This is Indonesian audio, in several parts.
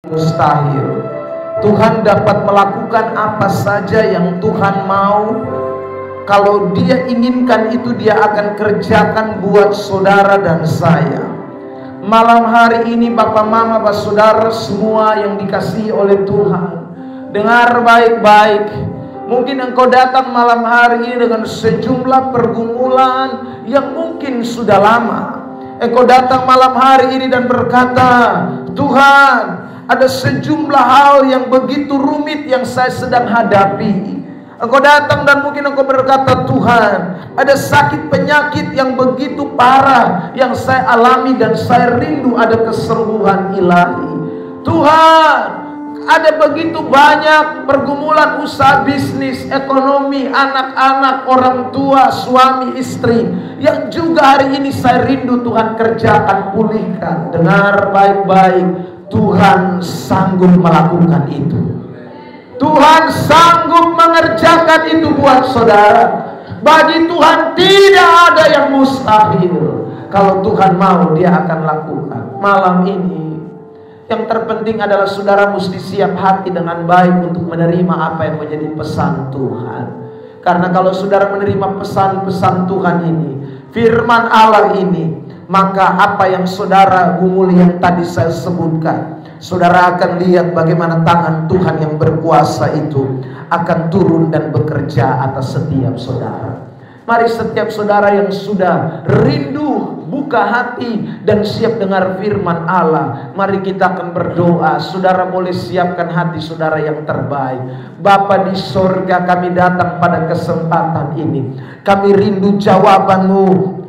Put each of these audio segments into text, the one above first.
mustahil. Tuhan dapat melakukan apa saja yang Tuhan mau. Kalau Dia inginkan itu, Dia akan kerjakan buat saudara dan saya. Malam hari ini Bapak, Mama, Bapak, Saudara semua yang dikasihi oleh Tuhan, dengar baik-baik. Mungkin engkau datang malam hari ini dengan sejumlah pergumulan yang mungkin sudah lama. Engkau datang malam hari ini dan berkata, Tuhan, ada sejumlah hal yang begitu rumit yang saya sedang hadapi. Engkau datang dan mungkin engkau berkata, Tuhan, ada sakit penyakit yang begitu parah yang saya alami dan saya rindu ada kesembuhan ilahi. Tuhan, ada begitu banyak pergumulan usaha bisnis, ekonomi, anak-anak, orang tua, suami, istri yang juga hari ini saya rindu Tuhan kerjakan, pulihkan. Dengar baik-baik, Tuhan sanggup melakukan itu. Tuhan sanggup mengerjakan itu buat saudara. Bagi Tuhan tidak ada yang mustahil. Kalau Tuhan mau, Dia akan lakukan. Malam ini yang terpenting adalah saudara mesti siap hati dengan baik untuk menerima apa yang menjadi pesan Tuhan. Karena kalau saudara menerima pesan-pesan Tuhan ini, firman Allah ini, maka apa yang saudara gumuli yang tadi saya sebutkan, saudara akan lihat bagaimana tangan Tuhan yang berkuasa itu akan turun dan bekerja atas setiap saudara. Mari setiap saudara yang sudah rindu, buka hati dan siap dengar firman Allah, mari kita akan berdoa. Saudara boleh siapkan hati saudara yang terbaik. Bapa di sorga, kami datang pada kesempatan ini. Kami rindu jawaban-Mu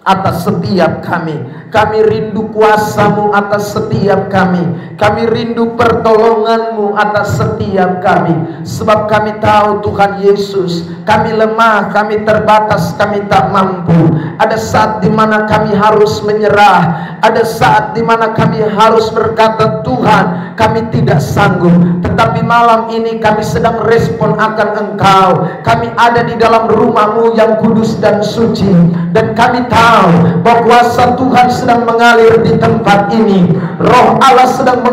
atas setiap kami. Kami rindu kuasa-Mu atas setiap kami. Kami rindu pertolongan-Mu atas setiap kami. Sebab kami tahu Tuhan Yesus, kami lemah, kami terbatas, kami tak mampu. Ada saat di mana kami harus menyerah. Ada saat di mana kami harus berkata, Tuhan, kami tidak sanggup. Tetapi malam ini kami sedang respon akan Engkau. Kami ada di dalam rumah-Mu yang kudus dan suci. Dan kami tahu bahwa kuasa Tuhan sedang mengalir di tempat ini. Roh Allah sedang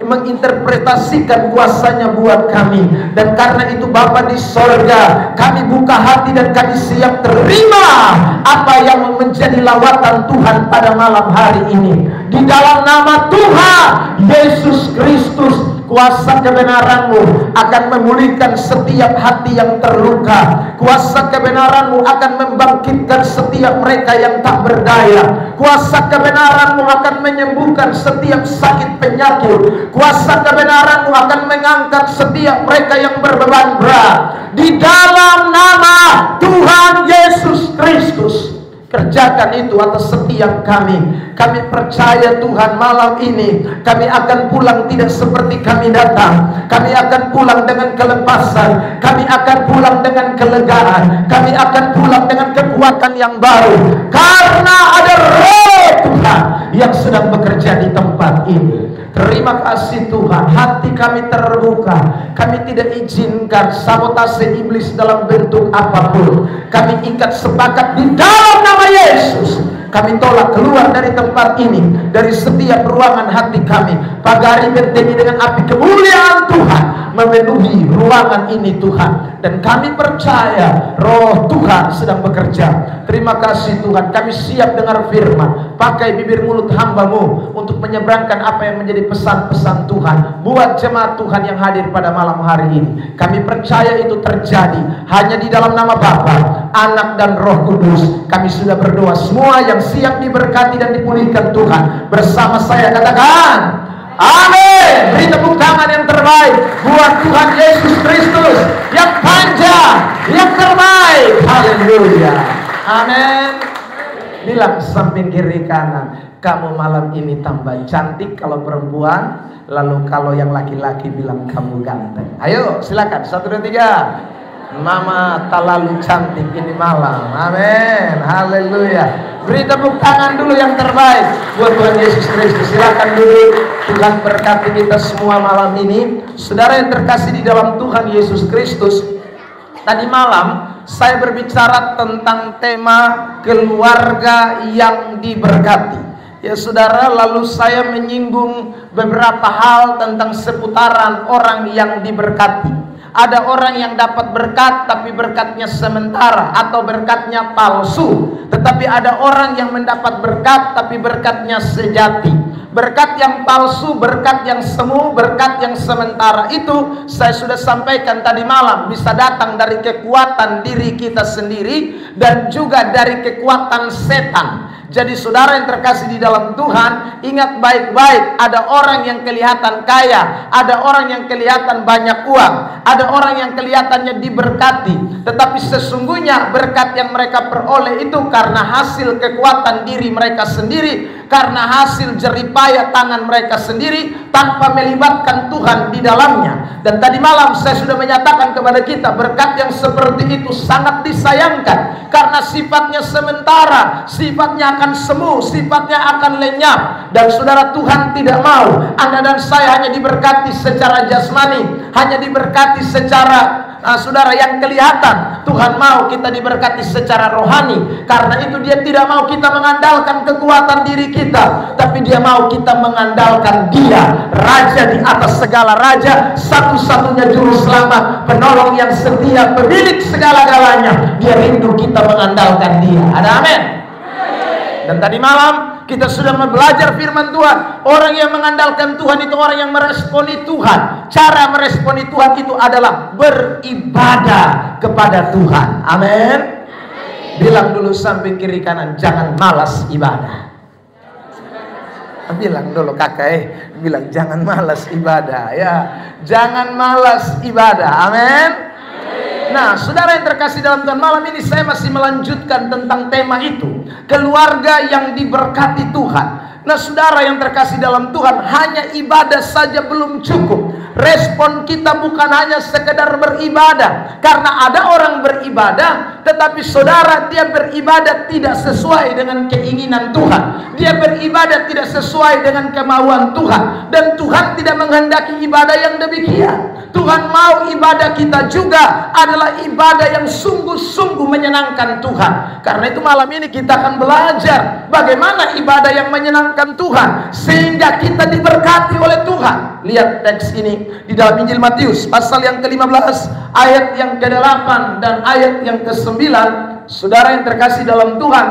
menginterpretasikan kuasanya buat kami. Dan karena itu Bapa di sorga, kami buka hati dan kami siap terima apa yang menjadi lawatan Tuhan pada malam hari ini. Di dalam nama Tuhan Yesus Kristus, kuasa kebenaran-Mu akan memulihkan setiap hati yang terluka. Kuasa kebenaran-Mu akan membangkitkan setiap mereka yang tak berdaya. Kuasa kebenaran-Mu akan menyembuhkan setiap sakit penyakit. Kuasa kebenaran-Mu akan mengangkat setiap mereka yang berbeban berat. Di dalam nama Tuhan Yesus Kristus, kerjakan itu atas setiap kami. Kami percaya Tuhan malam ini kami akan pulang tidak seperti kami datang. Kami akan pulang dengan kelepasan. Kami akan pulang dengan kelegaan. Kami akan pulang dengan kekuatan yang baru. Karena ada Roh Tuhan yang sedang bekerja di tempat ini. Terima kasih Tuhan, hati kami terbuka. Kami tidak izinkan sabotase iblis dalam bentuk apapun. Kami ikat sepakat di dalam nama Yesus. Kami tolak keluar dari tempat ini, dari setiap ruangan hati kami. Pagari bentengi dengan api kemuliaan Tuhan memenuhi ruangan ini Tuhan. Dan kami percaya Roh Tuhan sedang bekerja. Terima kasih Tuhan, kami siap dengar firman. Pakai bibir mulut hamba-Mu untuk menyeberangkan apa yang menjadi pesan-pesan Tuhan buat jemaat Tuhan yang hadir pada malam hari ini. Kami percaya itu terjadi hanya di dalam nama Bapa, Anak dan Roh Kudus. Kami sudah berdoa, semua yang siap diberkati dan dipulihkan Tuhan bersama saya katakan amin. Beri tepuk tangan yang terbaik buat Tuhan Yesus Kristus yang panjang, yang terbaik. Haleluya, amin. Bilang samping kiri kanan, kamu malam ini tambah cantik kalau perempuan. Lalu kalau yang laki-laki bilang kamu ganteng. Ayo silakan, 1, 2, 3. Mama tak lalu cantik ini malam. Amin, haleluya. Beri tepuk tangan dulu yang terbaik buat Tuhan Yesus Kristus. Silakan dulu. Tuhan berkati kita semua malam ini. Saudara yang terkasih di dalam Tuhan Yesus Kristus, tadi malam saya berbicara tentang tema keluarga yang diberkati. Ya saudara, lalu saya menyinggung beberapa hal tentang seputaran orang yang diberkati. Ada orang yang dapat berkat tapi berkatnya sementara atau berkatnya palsu. Tetapi ada orang yang mendapat berkat tapi berkatnya sejati. Berkat yang palsu, berkat yang semu, berkat yang sementara itu saya sudah sampaikan tadi malam, bisa datang dari kekuatan diri kita sendiri dan juga dari kekuatan setan. Jadi saudara yang terkasih di dalam Tuhan, ingat baik-baik, ada orang yang kelihatan kaya, ada orang yang kelihatan banyak uang, ada orang yang kelihatannya diberkati, tetapi sesungguhnya berkat yang mereka peroleh itu karena hasil kekuatan diri mereka sendiri, karena hasil jeripaya tangan mereka sendiri tanpa melibatkan Tuhan di dalamnya. Dan tadi malam saya sudah menyatakan kepada kita, berkat yang seperti itu sangat disayangkan karena sifatnya sementara, sifatnya akan semu, sifatnya akan lenyap. Dan saudara, Tuhan tidak mau Anda dan saya hanya diberkati secara jasmani, hanya diberkati secara saudara yang kelihatan. Tuhan mau kita diberkati secara rohani. Karena itu Dia tidak mau kita mengandalkan kekuatan diri kita, tapi Dia mau kita mengandalkan Dia, Raja di atas segala raja, satu-satunya juru selamat, penolong yang setia, pemilik segala-galanya. Dia rindu kita mengandalkan Dia. Ada amin? Dan tadi malam kita sudah belajar firman Tuhan. Orang yang mengandalkan Tuhan itu orang yang meresponi Tuhan. Cara meresponi Tuhan itu adalah beribadah kepada Tuhan. Amin. Bilang dulu samping kiri kanan, jangan malas ibadah. Bilang dulu kakak, bilang jangan malas ibadah ya. Jangan malas ibadah. Amin. Nah, saudara yang terkasih dalam Tuhan, malam ini saya masih melanjutkan tentang tema itu, keluarga yang diberkati Tuhan. Nah, saudara yang terkasih dalam Tuhan, hanya ibadah saja belum cukup. Respon kita bukan hanya sekedar beribadah. Karena ada orang beribadah, tetapi saudara, dia beribadah tidak sesuai dengan keinginan Tuhan. Dia beribadah tidak sesuai dengan kemauan Tuhan. Dan Tuhan tidak menghendaki ibadah yang demikian. Tuhan mau ibadah kita juga adalah ibadah yang sungguh-sungguh menyenangkan Tuhan. Karena itu malam ini kita akan belajar bagaimana ibadah yang menyenangkan Tuhan, sehingga kita diberkati oleh Tuhan. Lihat teks ini di dalam Injil Matius pasal yang ke-15 ayat yang ke-8 dan ayat yang ke-9. Saudara yang terkasih dalam Tuhan,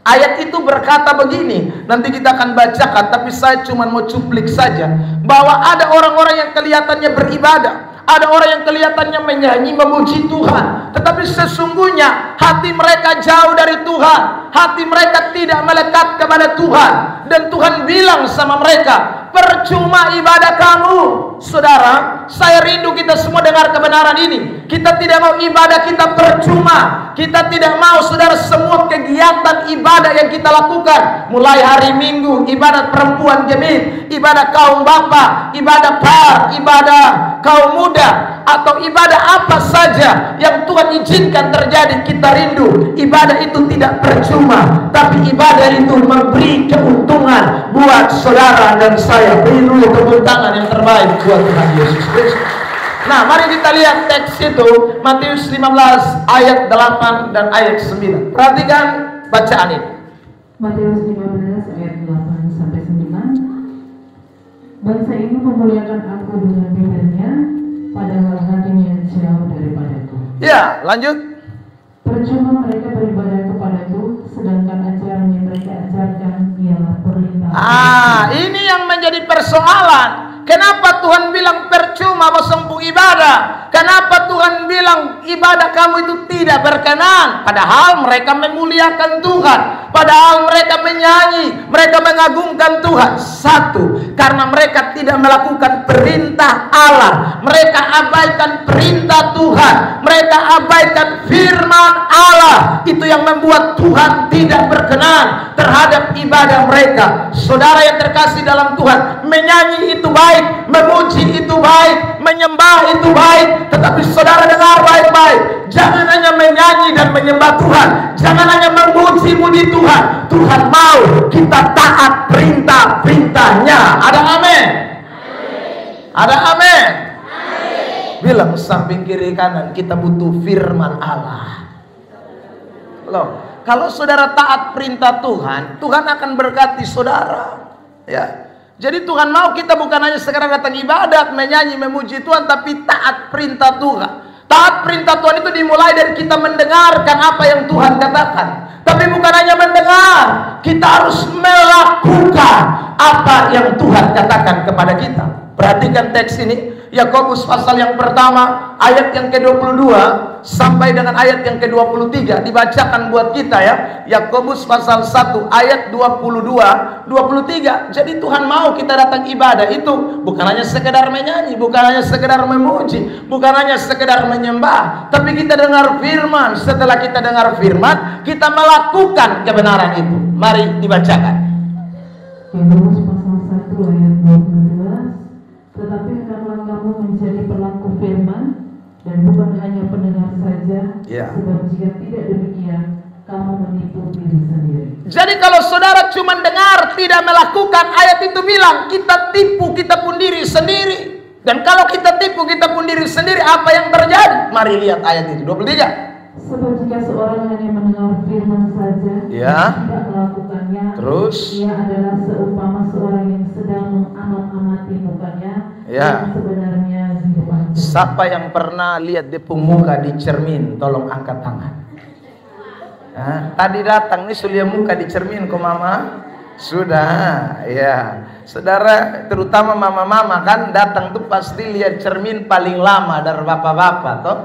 ayat itu berkata begini, nanti kita akan bacakan, tapi saya cuma mau cuplik saja, bahwa ada orang-orang yang kelihatannya beribadah, ada orang yang kelihatannya menyanyi memuji Tuhan, tetapi sesungguhnya hati mereka jauh dari Tuhan. Hati mereka tidak melekat kepada Tuhan. Dan Tuhan bilang sama mereka, percuma ibadah kamu. Saudara, saya rindu kita semua dengar kebenaran ini. Kita tidak mau ibadah kita percuma. Kita tidak mau, saudara, semua kegiatan ibadah yang kita lakukan, mulai hari Minggu, ibadah perempuan gemit, ibadah kaum bapa, ibadah par, ibadah kaum muda, atau ibadah apa saja yang Tuhan izinkan terjadi, kita rindu. Ibadah itu tidak percuma, tapi ibadah itu memberi keuntungan buat saudara dan saya. Beri dulu tepuk tangan yang terbaik buat Tuhan Yesus Kristus. Nah, mari kita lihat teks itu, Matius 15 ayat 8 dan ayat 9. Perhatikan bacaan ini. Matius 15 ayat 8 sampai 9. Bangsa ini memuliakan aku dengan bibirnya, padahal hatinya jauh daripadaku. Ya, lanjut. Percuma mereka beribadah kepadaku, sedangkan ajaran yang mereka ajarkan ialah perintah. Ini yang menjadi persoalan. Kenapa Tuhan bilang percuma mau ibadah? Kenapa Tuhan bilang ibadah kamu itu tidak berkenan? Padahal mereka memuliakan Tuhan, padahal mereka menyanyi, mereka mengagungkan Tuhan. Satu, karena mereka tidak melakukan perintah Allah. Mereka abaikan perintah Tuhan, mereka abaikan firman Allah. Itu yang membuat Tuhan tidak berkenan terhadap ibadah mereka. Saudara yang terkasih dalam Tuhan, menyanyi itu baik, memuji itu baik, menyembah itu baik, tetapi saudara dengar baik-baik, jangan hanya menyanyi dan menyembah Tuhan, jangan hanya memuji-muji Tuhan. Tuhan mau kita taat perintah-perintahnya. Ada amin? Ada amin? Bilang samping kiri kanan, kita butuh firman Allah. Loh, Kalau saudara taat perintah Tuhan, Tuhan akan berkati saudara. Ya. Jadi Tuhan mau kita bukan hanya sekedar datang ibadat, menyanyi, memuji Tuhan, tapi taat perintah Tuhan. Taat perintah Tuhan itu dimulai dari kita mendengarkan apa yang Tuhan katakan. Tapi bukan hanya mendengar, kita harus melakukan apa yang Tuhan katakan kepada kita. Perhatikan teks ini, Yakobus pasal yang pertama, ayat yang ke-22 sampai dengan ayat yang ke-23. Dibacakan buat kita ya. Yakobus pasal 1 ayat 22, 23. Jadi Tuhan mau kita datang ibadah itu bukan hanya sekedar menyanyi, bukan hanya sekedar memuji, bukan hanya sekedar menyembah, tapi kita dengar firman. Setelah kita dengar firman, kita melakukan kebenaran itu. Mari dibacakan. Yakobus pasal 1 ayat 22. Tetapi hendaklah kamu menjadi pelaku firman dan bukan hanya pendengar saja, sebab jika tidak demikian, kamu menipu diri sendiri. Jadi kalau saudara cuma dengar tidak melakukan, ayat itu bilang kita tipu kita pun diri sendiri. Dan kalau kita tipu kita pun diri sendiri, apa yang terjadi? Mari lihat ayat itu 23. Sebab jika seorang hanya mendengar firman saja, tidak melakukannya, terus ia adalah seumpama seorang yang sedang mengamat-amati mukanya, yang sebenarnya di depan. Siapa yang pernah lihat depung muka di cermin? Tolong angkat tangan. Tadi datang nih sulia muka di cermin kok mama? Sudah, ya. Saudara, terutama mama-mama kan datang tuh pasti lihat cermin paling lama dari bapak-bapak toh.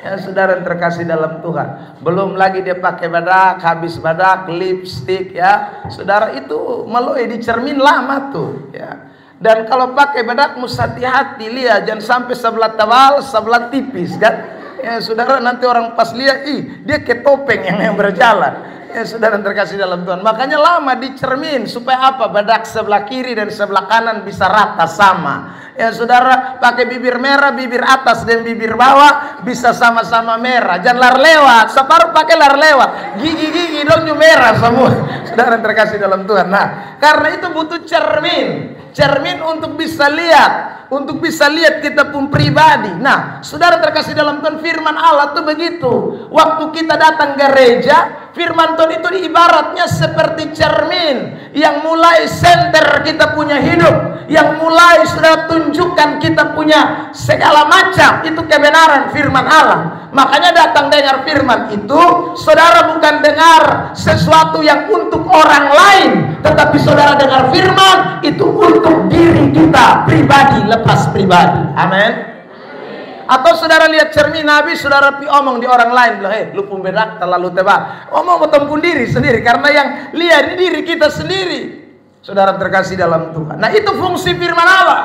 Ya, saudara yang terkasih dalam Tuhan, belum lagi dia pakai badak, habis badak, lipstick ya. Saudara itu meloy di cermin lama tuh ya. Dan kalau pakai badak mesti hati-hati, lihat jangan sampai sebelah tebal, sebelah tipis kan. Ya, saudara nanti orang pas lihat, dia kayak topeng yang berjalan. Ya, saudara yang terkasih dalam Tuhan, makanya lama di cermin supaya apa? Badak sebelah kiri dan sebelah kanan bisa rata sama. Ya saudara, pakai bibir merah, bibir atas dan bibir bawah bisa sama-sama merah. Jangan lar lewat, separuh pakai lar lewat. Gigi-gigi dong merah semua. Saudara yang terkasih dalam Tuhan. Nah, karena itu butuh cermin. Cermin untuk bisa lihat, untuk bisa lihat kita pun pribadi. Nah, saudara terkasih dalam Tuhan, firman Allah tuh begitu. Waktu kita datang gereja, firman Tuhan itu ibaratnya seperti cermin yang mulai senter kita punya hidup, yang mulai sudah tunjukkan kita punya segala macam itu kebenaran firman Allah. Makanya datang dengar firman itu, saudara bukan dengar sesuatu yang untuk orang lain, tetapi saudara dengar firman itu untuk diri kita pribadi, lepas pribadi. Amin. Atau saudara lihat cermin habis, saudara omong di orang lain bilang, lu pun bedak terlalu tebal. Omong bertempun diri sendiri, karena yang lihat diri kita sendiri. Saudara terkasih dalam Tuhan. Nah itu fungsi firman Allah.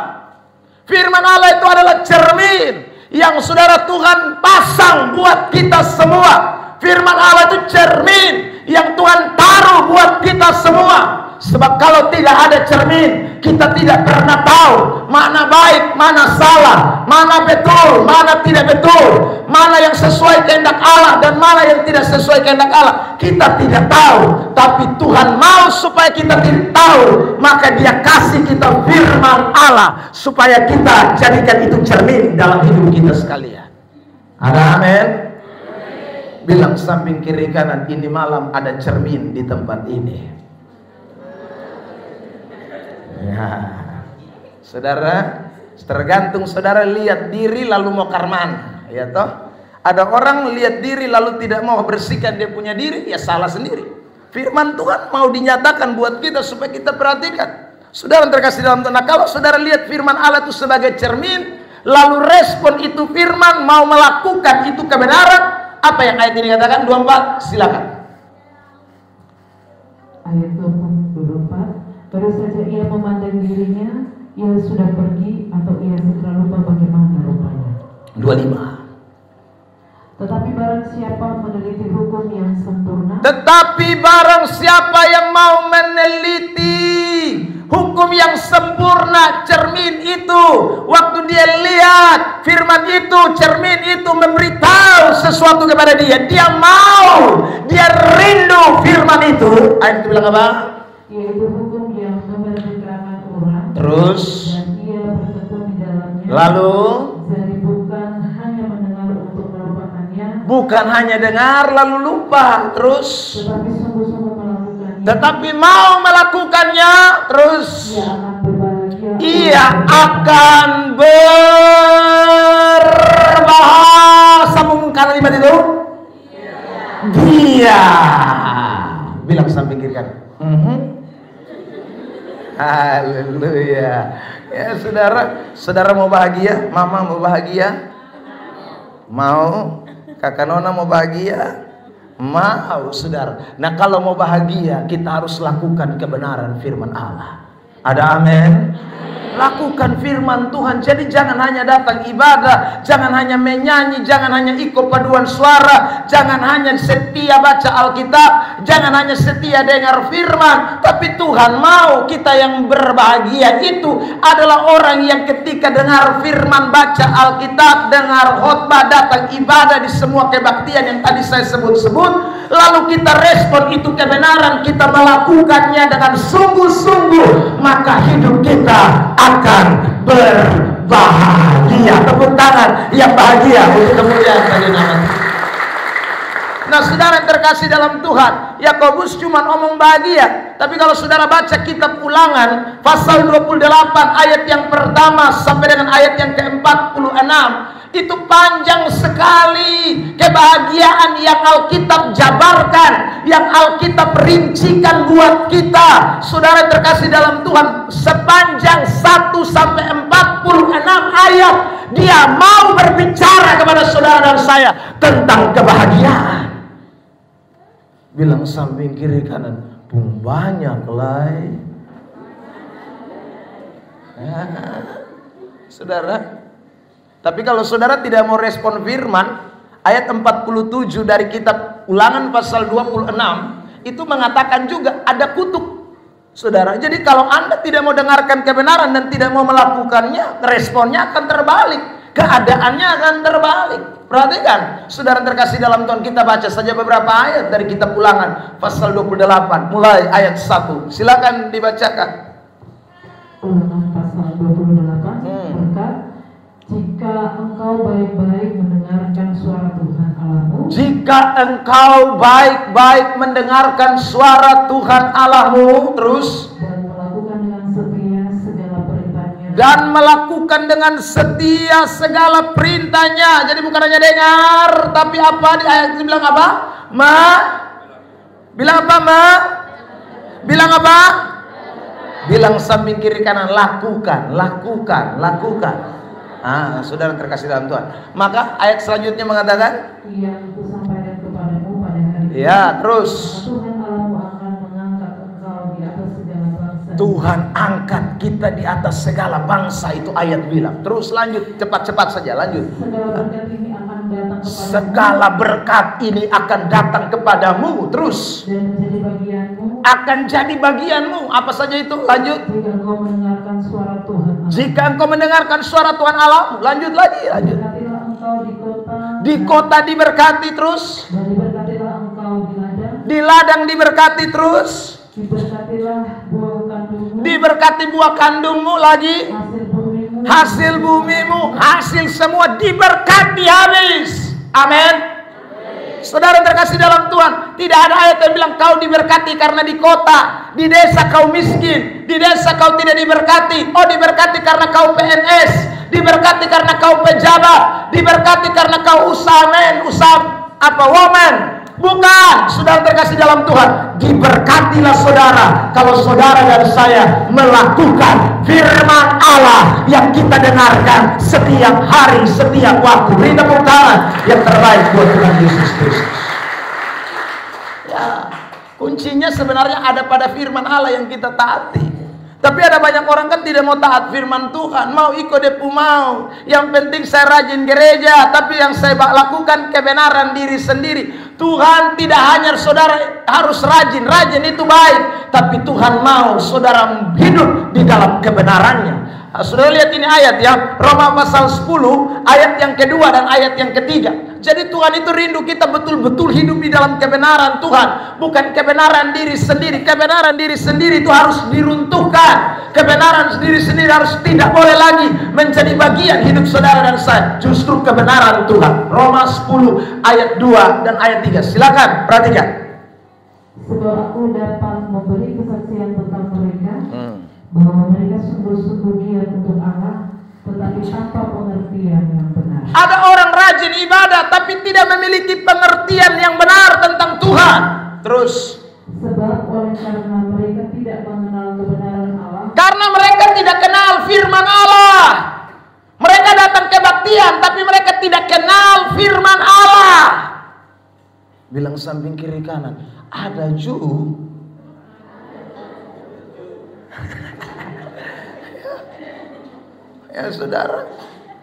Firman Allah itu adalah cermin yang saudara Tuhan pasang buat kita semua. Firman Allah itu cermin yang Tuhan taruh buat kita semua. Sebab kalau tidak ada cermin, kita tidak pernah tahu mana baik, mana salah, mana betul, mana tidak betul, mana yang sesuai kehendak Allah dan mana yang tidak sesuai kehendak Allah. Kita tidak tahu, tapi Tuhan mau supaya kita tidak tahu, maka Dia kasih kita firman Allah supaya kita jadikan itu cermin dalam hidup kita sekalian. Ada amin? Bilang samping kiri kanan, ini malam ada cermin di tempat ini. Ya, saudara, tergantung saudara lihat diri lalu mau karman, ya toh. Ada orang lihat diri lalu tidak mau bersihkan dia punya diri, ya salah sendiri. Firman Tuhan mau dinyatakan buat kita supaya kita perhatikan. Saudara terkasih dalam Tuhan, kalau saudara lihat firman Allah itu sebagai cermin, lalu respon itu firman, mau melakukan itu kebenaran, apa yang ayat ini katakan? 24, silakan. Ayat 24. Baru saja ia memandang dirinya, ia sudah pergi atau ia segera lupa bagaimana rupanya. 25. Tetapi barang siapa meneliti hukum yang sempurna, tetapi barang siapa yang mau meneliti hukum yang sempurna, cermin itu, waktu dia lihat firman itu, cermin itu memberitahu sesuatu kepada dia, dia mau, dia rindu firman itu. Ayat itu bilang apa? Yaitu hukum yang memberi keterangan orang. Terus dan ia bertekun di dalamnya. Lalu jadi bukan hanya mendengar untuk melupakannya, Bukan hanya dengar lalu lupa, terus tetapi sungguh-sungguh melakukannya. Tetapi mau melakukannya, terus ia akan berbahasa. Sambungkan kalimat itu. Dia. Bilang samping kiri kan. Haleluya. Ya saudara mau bahagia? Mama mau bahagia? Mau? Kakak Nona mau bahagia? Mau, saudara. Nah, kalau mau bahagia, kita harus lakukan kebenaran firman Allah. Ada amin? Lakukan firman Tuhan. Jadi jangan hanya datang ibadah, jangan hanya menyanyi, jangan hanya ikut paduan suara, jangan hanya setia baca Alkitab, jangan hanya setia dengar firman. Tapi Tuhan mau kita yang berbahagia itu adalah orang yang ketika dengar firman, baca Alkitab, dengar khotbah, datang ibadah di semua kebaktian yang tadi saya sebut-sebut, lalu kita respon itu kebenaran, kita melakukannya dengan sungguh-sungguh, maka hidup kita akan berbahagia. Tepuk tangan yang bahagia untuk kemuliaan bagi nama. Nah, saudara yang terkasih dalam Tuhan, Yakobus cuma omong bahagia, tapi kalau saudara baca kitab Ulangan pasal 28 ayat yang pertama sampai dengan ayat yang ke-46, itu panjang sekali kebahagiaan yang Alkitab jabarkan, yang Alkitab rincikan buat kita. Saudara terkasih dalam Tuhan, sepanjang 1 sampai 46 ayat dia mau berbicara kepada saudara dan saya tentang kebahagiaan. Bilang samping kiri kanan, banyak lai. Saudara, tapi kalau saudara tidak mau respon firman, ayat 47 dari kitab Ulangan pasal 26 itu mengatakan juga ada kutuk. Saudara, jadi kalau Anda tidak mau dengarkan kebenaran dan tidak mau melakukannya, responnya akan terbalik, keadaannya akan terbalik. Perhatikan, saudara terkasih dalam Tuhan, kita baca saja beberapa ayat dari kitab Ulangan pasal 28 mulai ayat 1. Silakan dibacakan. Ulangan pasal 28 berkat, jika engkau baik-baik mendengarkan suara Tuhan Allahmu. Jika engkau baik-baik mendengarkan suara Tuhan Allahmu, terus dan melakukan dengan setia segala perintahnya. Dan melakukan dengan setia segala perintahnya. Jadi bukan hanya dengar, tapi apa di ayat ini bilang apa? Bilang apa? Bilang apa? Bilang samping kiri kanan, lakukan. Saudara terkasih dalam Tuhan. Maka ayat selanjutnya mengatakan, yang kusampaikan kepadamu pada hari ini. Ya, terus. Tuhan Allahmu akan mengangkat engkau di atas segala bangsa. Tuhan angkat kita di atas segala bangsa, itu ayat bilang. Terus lanjut, cepat-cepat saja lanjut. Segala berkat ini akan datang kepadamu. Terus. Dan menjadi bagianmu. Akan jadi bagianmu. Apa saja itu? Lanjut. Jika engkau mendengarkan suara Tuhan. Jika engkau mendengarkan suara Tuhan Allah, lanjut lagi, lanjut. Berkatilah engkau di kota diberkati terus. Dan diberkatilah engkau di ladang. Di ladang diberkati terus. Diberkatilah buah kandungmu. Diberkati buah kandungmu lagi. Hasil bumimu, hasil semua diberkati habis. Amin. Saudara terkasih dalam Tuhan, tidak ada ayat yang bilang kau diberkati karena di kota, di desa kau miskin, di desa kau tidak diberkati. Oh, diberkati karena kau PNS, diberkati karena kau pejabat, diberkati karena kau usaha woman. Bukan, saudara terkasih dalam Tuhan, diberkatilah saudara kalau saudara dan saya melakukan firman Allah yang kita dengarkan setiap hari, setiap waktu. Beri tepuk tangan yang terbaik buat Tuhan Yesus Kristus. Ya, kuncinya sebenarnya ada pada firman Allah yang kita taati. Tapi ada banyak orang kan tidak mau taat firman Tuhan, mau ikut depu mau. Yang penting saya rajin gereja, tapi yang saya lakukan kebenaran diri sendiri. Tuhan tidak hanya saudara harus rajin itu baik, tapi Tuhan mau saudara hidup di dalam kebenarannya. Saudara lihat ini ayat ya, Roma pasal 10 ayat yang kedua dan ayat yang ketiga. Jadi Tuhan itu rindu kita betul-betul hidup di dalam kebenaran Tuhan, bukan kebenaran diri sendiri. Kebenaran diri sendiri itu harus diruntuhkan. Kebenaran diri sendiri harus tidak boleh lagi menjadi bagian bagian hidup saudara dan saya justru kebenaran Tuhan. Roma 10 ayat 2 dan ayat 3. Silakan perhatikan. Sebab aku dapat memberi kesaksian tentang mereka, bahwa mereka sungguh-sungguh giat untuk Allah, tetapi tanpa pengertian yang benar. Ada orang rajin ibadah tapi tidak memiliki pengertian yang benar tentang Tuhan. Terus, sebab oleh karena mereka tidak mengenal kebenaran Allah, karena mereka tidak kenal firman Allah. Mereka datang kebaktian tapi mereka tidak kenal firman Allah. Bilang samping kiri kanan, ada Ju. Ya saudara,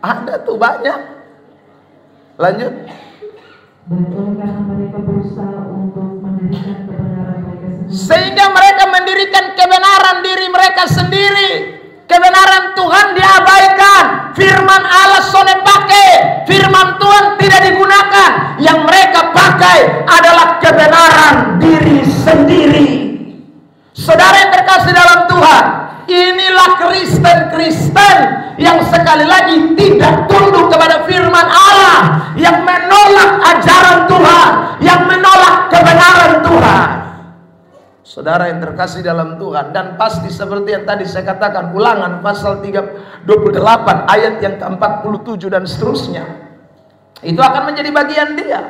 ada tuh banyak. Lanjut. dan oleh karena mereka berusaha untuk mendirikan kebenaran mereka sendiri, Sehingga mereka mendirikan kebenaran diri mereka sendiri. Kebenaran Tuhan diabaikan. Firman Allah sone pakai. Firman Tuhan tidak digunakan. Yang mereka pakai adalah kebenaran diri sendiri. Saudara yang terkasih dalam Tuhan, inilah Kristen-Kristen yang sekali lagi tidak tunduk kepada firman Allah, yang menolak ajaran Tuhan, yang menolak kebenaran Tuhan. Saudara yang terkasih dalam Tuhan, dan pasti seperti yang tadi saya katakan, Ulangan pasal 28 ayat yang ke-47 dan seterusnya, itu akan menjadi bagian dia.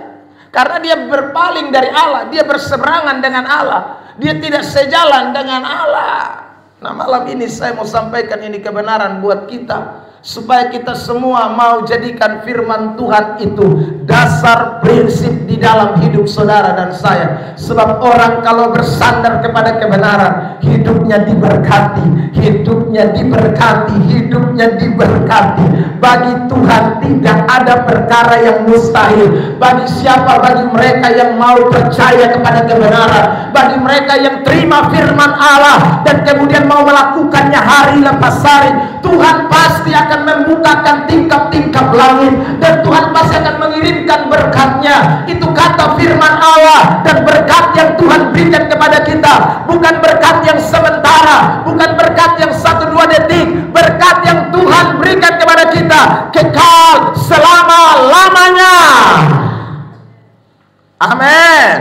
Karena dia berpaling dari Allah, dia berseberangan dengan Allah, dia tidak sejalan dengan Allah. Nah, malam ini saya mau sampaikan ini kebenaran buat kita, supaya kita semua mau jadikan firman Tuhan itu dasar prinsip di dalam hidup saudara dan saya. Sebab orang kalau bersandar kepada kebenaran, hidupnya diberkati, hidupnya diberkati, hidupnya diberkati. Bagi Tuhan tidak ada perkara yang mustahil. Bagi siapa? Bagi mereka yang mau percaya kepada kebenaran, bagi mereka yang terima firman Allah dan kemudian mau melakukannya hari lepas hari, Tuhan pasti akan membukakan tingkap-tingkap langit, dan Tuhan pasti akan mengirimkan berkatnya. Itu kata firman Allah. Dan berkat yang Tuhan berikan kepada kita bukan berkat yang sementara, bukan berkat yang 1-2 detik. Berkat yang Tuhan berikan kepada kita kekal selama-lamanya. Amin.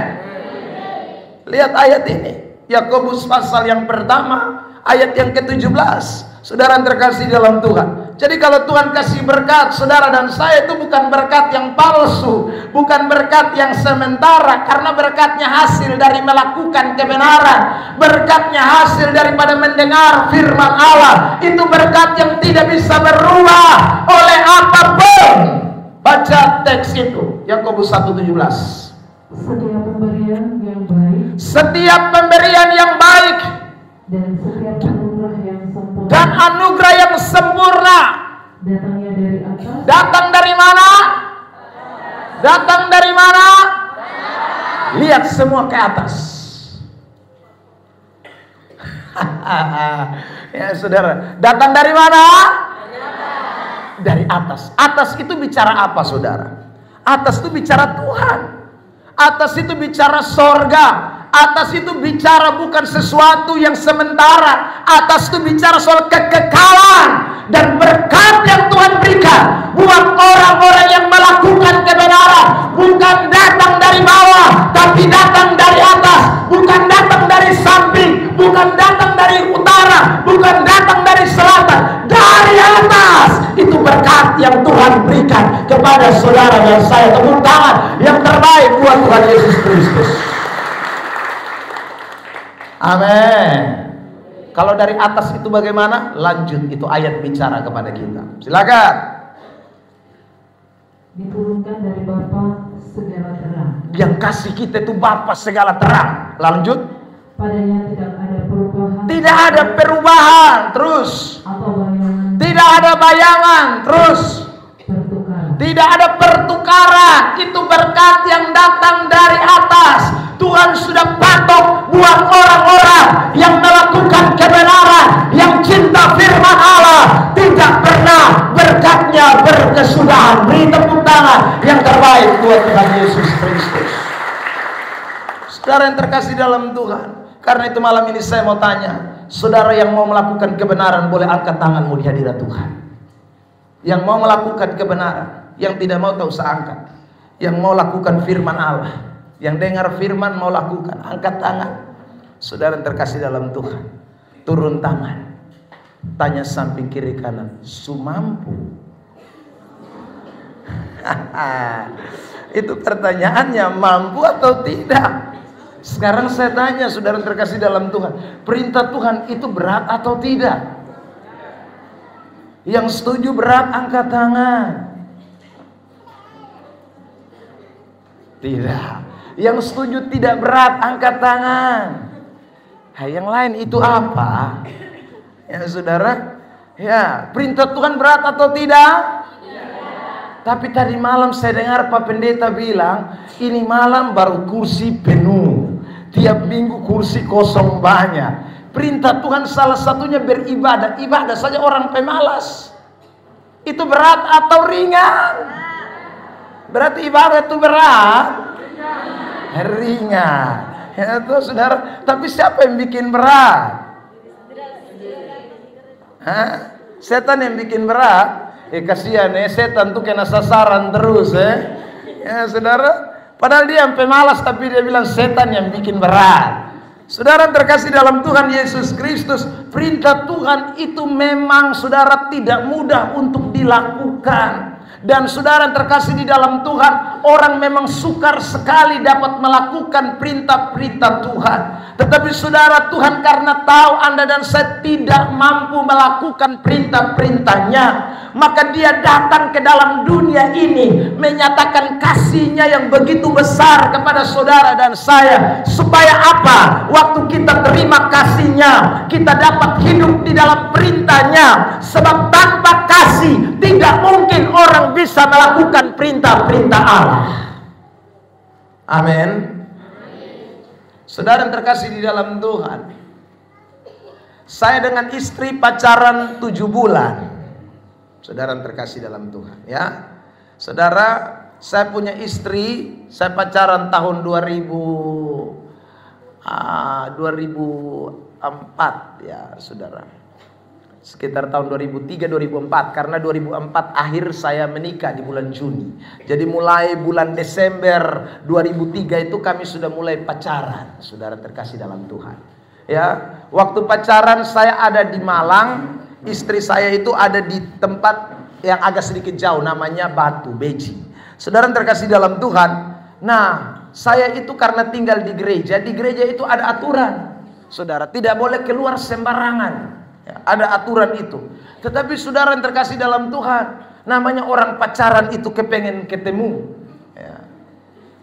Lihat ayat ini, Yakobus pasal yang pertama ayat yang ke-17. Saudara terkasih dalam Tuhan, jadi kalau Tuhan kasih berkat saudara dan saya, itu bukan berkat yang palsu, bukan berkat yang sementara, karena berkatnya hasil dari melakukan kebenaran, berkatnya hasil daripada mendengar firman Allah. Itu berkat yang tidak bisa berubah oleh apapun. Baca teks itu, Yakobus 1:17. setiap pemberian yang baik, setiap pemberian yang baik dan setiap anugerah yang sempurna, dan anugerah yang sempurna datangnya dari atas. datang dari mana? Datang dari mana? Lihat semua ke atas. Ya saudara, datang dari mana? Dari atas. Atas itu bicara apa saudara? Atas itu bicara Tuhan. Atas itu bicara sorga. Atas itu bicara bukan sesuatu yang sementara. Atas itu bicara soal kekekalan dan berkat yang Tuhan berikan buat orang-orang yang melakukan kebenaran. Bukan datang dari bawah, tapi datang dari atas. Bukan datang dari samping, bukan datang dari utara, bukan datang dari selatan, dari atas. Itu berkat yang Tuhan berikan kepada saudara dan saya. Tepuk tangan yang terbaik buat Tuhan Yesus Kristus. Amin. Kalau dari atas itu bagaimana? Lanjut, itu ayat bicara kepada kita. Silakan. Diturunkan dari Bapa segala terang. Yang kasih kita itu Bapa segala terang. Lanjut. Padanya tidak ada perubahan. Tidak ada perubahan. Terus. Atau bayangan. Tidak ada bayangan. Terus. Pertukaran. Tidak ada pertukaran. Itu berkat yang datang dari atas. Tuhan sudah patok buat orang-orang yang melakukan kebenaran, yang cinta firman Allah. Tidak pernah berkatnya berkesudahan. Beri tepuk tangan yang terbaik buat Tuhan Yesus Kristus. Saudara yang terkasih dalam Tuhan, karena itu malam ini saya mau tanya, saudara yang mau melakukan kebenaran boleh angkat tanganmu di hadirat Tuhan. Yang mau melakukan kebenaran, yang tidak mau tahu seangkat. Yang mau lakukan firman Allah, yang dengar firman mau lakukan, angkat tangan. Saudara terkasih dalam Tuhan, turun tangan, tanya samping kiri kanan, sumampu? Itu pertanyaannya, mampu atau tidak? Sekarang saya tanya saudara terkasih dalam Tuhan, perintah Tuhan itu berat atau tidak? Yang setuju berat angkat tangan. Tidak. Yang setuju tidak berat angkat tangan. Nah, yang lain itu apa? Ya saudara, ya perintah Tuhan berat atau tidak? Tapi tadi malam saya dengar Pak Pendeta bilang, ini malam baru kursi penuh, tiap minggu kursi kosong banyak. Perintah Tuhan salah satunya beribadah. Ibadah saja orang pemalas. Itu berat atau ringan? Berarti ibadah itu berat? Ringan. Ya tuh saudara. Tapi siapa yang bikin berat? Hah? Setan yang bikin berat. Kasihan setan tuh kena sasaran terus ya saudara. Padahal dia sampai malas, tapi dia bilang setan yang bikin berat. Saudara terkasih dalam Tuhan Yesus Kristus, perintah Tuhan itu memang saudara tidak mudah untuk dilakukan. Dan saudara terkasih di dalam Tuhan, orang memang sukar sekali dapat melakukan perintah-perintah Tuhan. Tetapi saudara, Tuhan karena tahu Anda dan saya tidak mampu melakukan perintah-perintahnya, maka dia datang ke dalam dunia ini menyatakan kasih-Nya yang begitu besar kepada saudara dan saya. Supaya apa? Waktu kita terima kasih-Nya, kita dapat hidup di dalam perintah-Nya. Sebab tanpa kasih tidak mungkin orang bisa melakukan perintah-perintah Allah. Amin. Saudara yang terkasih di dalam Tuhan, saya dengan istri pacaran 7 bulan. Saudara yang terkasih dalam Tuhan, ya. Saudara, saya punya istri, saya pacaran tahun 2004 ya, saudara. Sekitar tahun 2003-2004, karena 2004 akhir saya menikah di bulan Juni. Jadi mulai bulan Desember 2003 itu kami sudah mulai pacaran, saudara terkasih dalam Tuhan. Ya, waktu pacaran saya ada di Malang, istri saya itu ada di tempat yang agak sedikit jauh, namanya Batu Beji. Saudara terkasih dalam Tuhan. Nah, saya itu karena tinggal di gereja itu ada aturan. Saudara, tidak boleh keluar sembarangan. Ya, ada aturan itu. Tetapi saudara yang terkasih dalam Tuhan, namanya orang pacaran itu kepengen ketemu ya.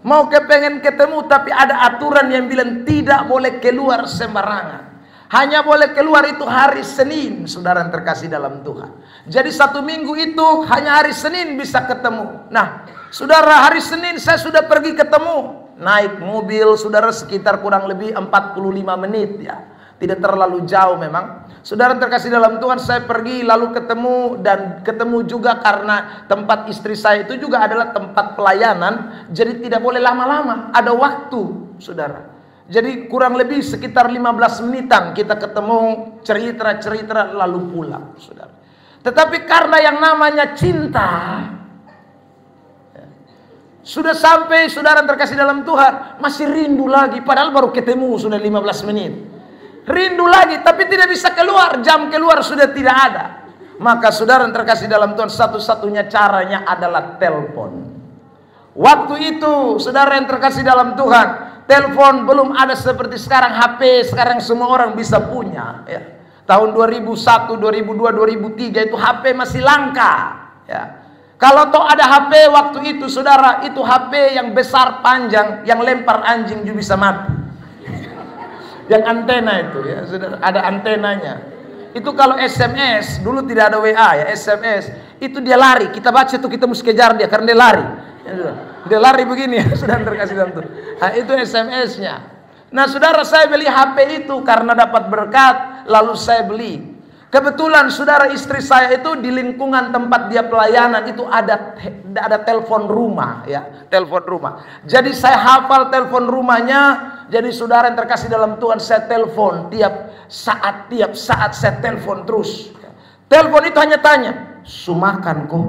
Mau kepengen ketemu, tapi ada aturan yang bilang tidak boleh keluar sembarangan. Hanya boleh keluar itu hari Senin, saudara yang terkasih dalam Tuhan. Jadi 1 minggu itu hanya hari Senin bisa ketemu. Nah, saudara, hari Senin saya sudah pergi ketemu, naik mobil saudara sekitar kurang lebih 45 menit ya. Tidak terlalu jauh memang. Saudara terkasih dalam Tuhan, saya pergi lalu ketemu, dan ketemu juga karena tempat istri saya itu juga adalah tempat pelayanan. Jadi tidak boleh lama-lama, ada waktu saudara. Jadi kurang lebih sekitar 15 menitan kita ketemu, cerita-cerita lalu pulang saudara. Tetapi karena yang namanya cinta, sudah sampai saudara terkasih dalam Tuhan, masih rindu lagi, padahal baru ketemu sudah 15 menit. Rindu lagi, tapi tidak bisa keluar, jam keluar sudah tidak ada. Maka saudara yang terkasih dalam Tuhan, satu-satunya caranya adalah telepon. Waktu itu saudara yang terkasih dalam Tuhan, telepon belum ada seperti sekarang, HP sekarang semua orang bisa punya ya. Tahun 2001, 2002, 2003 itu HP masih langka ya. Kalau toh ada HP waktu itu saudara, itu HP yang besar panjang, yang lempar anjing juga bisa mati. Yang antena itu ya, saudara, ada antenanya. Itu kalau SMS, dulu tidak ada WA ya, SMS, itu dia lari, kita baca itu kita mesti kejar dia karena dia lari. Ya, dia lari begini ya, saudara terkasih dalam Tuhan. Nah, itu SMS-nya. Nah, saudara, saya beli HP itu karena dapat berkat, lalu saya beli. Kebetulan saudara, istri saya itu di lingkungan tempat dia pelayanan itu ada telepon rumah ya, telepon rumah. Jadi saya hafal telepon rumahnya. Jadi saudara yang terkasih dalam Tuhan, saya telepon tiap saat saya telepon terus. Telepon itu hanya tanya, Sumakan kok.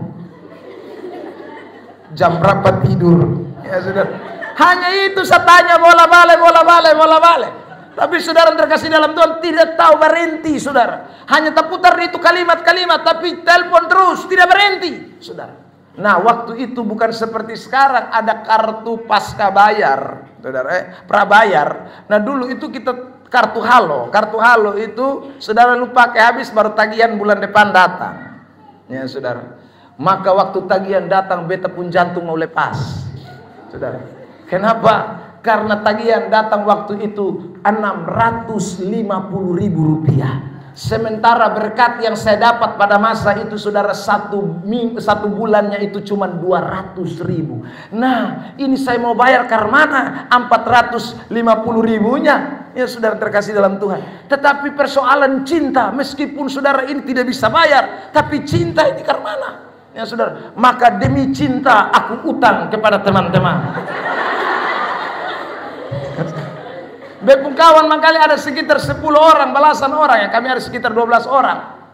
Jam berapa tidur? Ya saudara. Hanya itu saya tanya, bola balik. Tapi saudara terkasih dalam Tuhan, tidak tahu berhenti saudara. Hanya terputar itu kalimat-kalimat, tapi telepon terus, tidak berhenti saudara. Nah waktu itu bukan seperti sekarang ada kartu pasca bayar saudara, prabayar. Nah dulu itu kita kartu halo itu saudara lupa pakai habis baru tagihan bulan depan datang. Ya saudara. Maka waktu tagihan datang beta pun jantung mau lepas saudara. Kenapa? Karena tagihan datang waktu itu 650.000 rupiah. Sementara berkat yang saya dapat pada masa itu saudara satu bulannya itu cuma 200.000. Nah ini saya mau bayar ke mana 450.000-nya. Ya saudara terkasih dalam Tuhan. Tetapi persoalan cinta, meskipun saudara ini tidak bisa bayar, tapi cinta ini ke mana? Ya saudara, maka demi cinta aku utang kepada teman-teman. Bepung kawan mangkali ada sekitar 10 orang, belasan orang ya, kami ada sekitar 12 orang.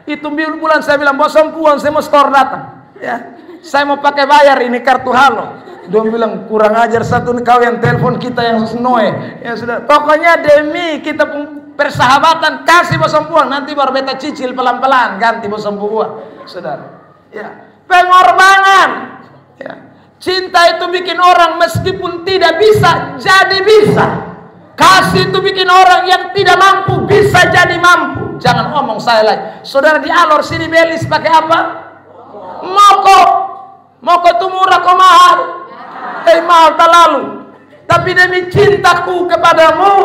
Itu bulan saya bilang, bos puan saya mau store datang. Ya, saya mau pakai bayar ini kartu halo. Dia bilang kurang ajar satu kau yang telepon kita yang snoe. Ya sudah, pokoknya demi kita persahabatan kasih bos puan, nanti baru beta cicil pelan-pelan ganti bos puan. Saudara, ya pengorbanan. Ya. Cinta itu bikin orang meskipun tidak bisa jadi bisa. Kasih itu bikin orang yang tidak mampu bisa jadi mampu. Jangan omong saya lagi. Saudara di Alor sini belis pakai apa? Moko itu murah kok mahal. Mahal tak lalu. Tapi demi cintaku kepadamu,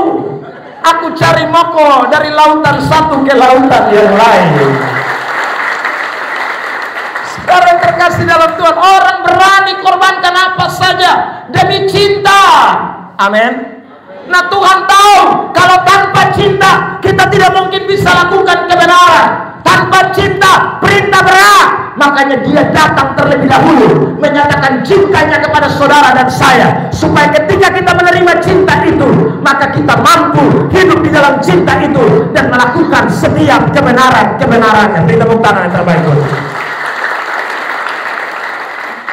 aku cari moko dari lautan satu ke lautan yang lain. Sekarang terkasih dalam Tuhan, orang berani korbankan apa saja demi cinta. Amin. Nah Tuhan tahu kalau tanpa cinta kita tidak mungkin bisa lakukan kebenaran. Tanpa cinta perintah berat. Makanya dia datang terlebih dahulu menyatakan cintanya kepada saudara dan saya, supaya ketika kita menerima cinta itu, maka kita mampu hidup di dalam cinta itu dan melakukan setiap kebenarannya. Beri tepuk tangan yang terbaik.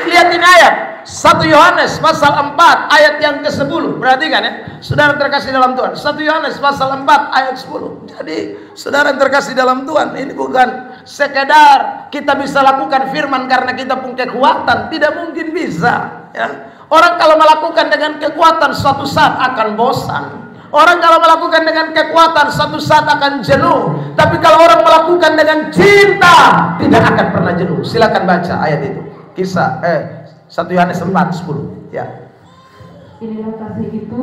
Lihat ini ayat 1 Yohanes pasal 4 ayat yang ke-10. Perhatikan ya, saudara terkasih dalam Tuhan. 1 Yohanes pasal 4 ayat 10. Jadi saudara terkasih dalam Tuhan, ini bukan sekedar kita bisa lakukan firman karena kita punya kekuatan. Tidak mungkin bisa ya. Orang kalau melakukan dengan kekuatan suatu saat akan bosan. Orang kalau melakukan dengan kekuatan suatu saat akan jenuh. Tapi kalau orang melakukan dengan cinta tidak akan pernah jenuh. Silakan baca ayat itu. Kisah 1 Yohanes 4:10 ya. Inilah kasih itu,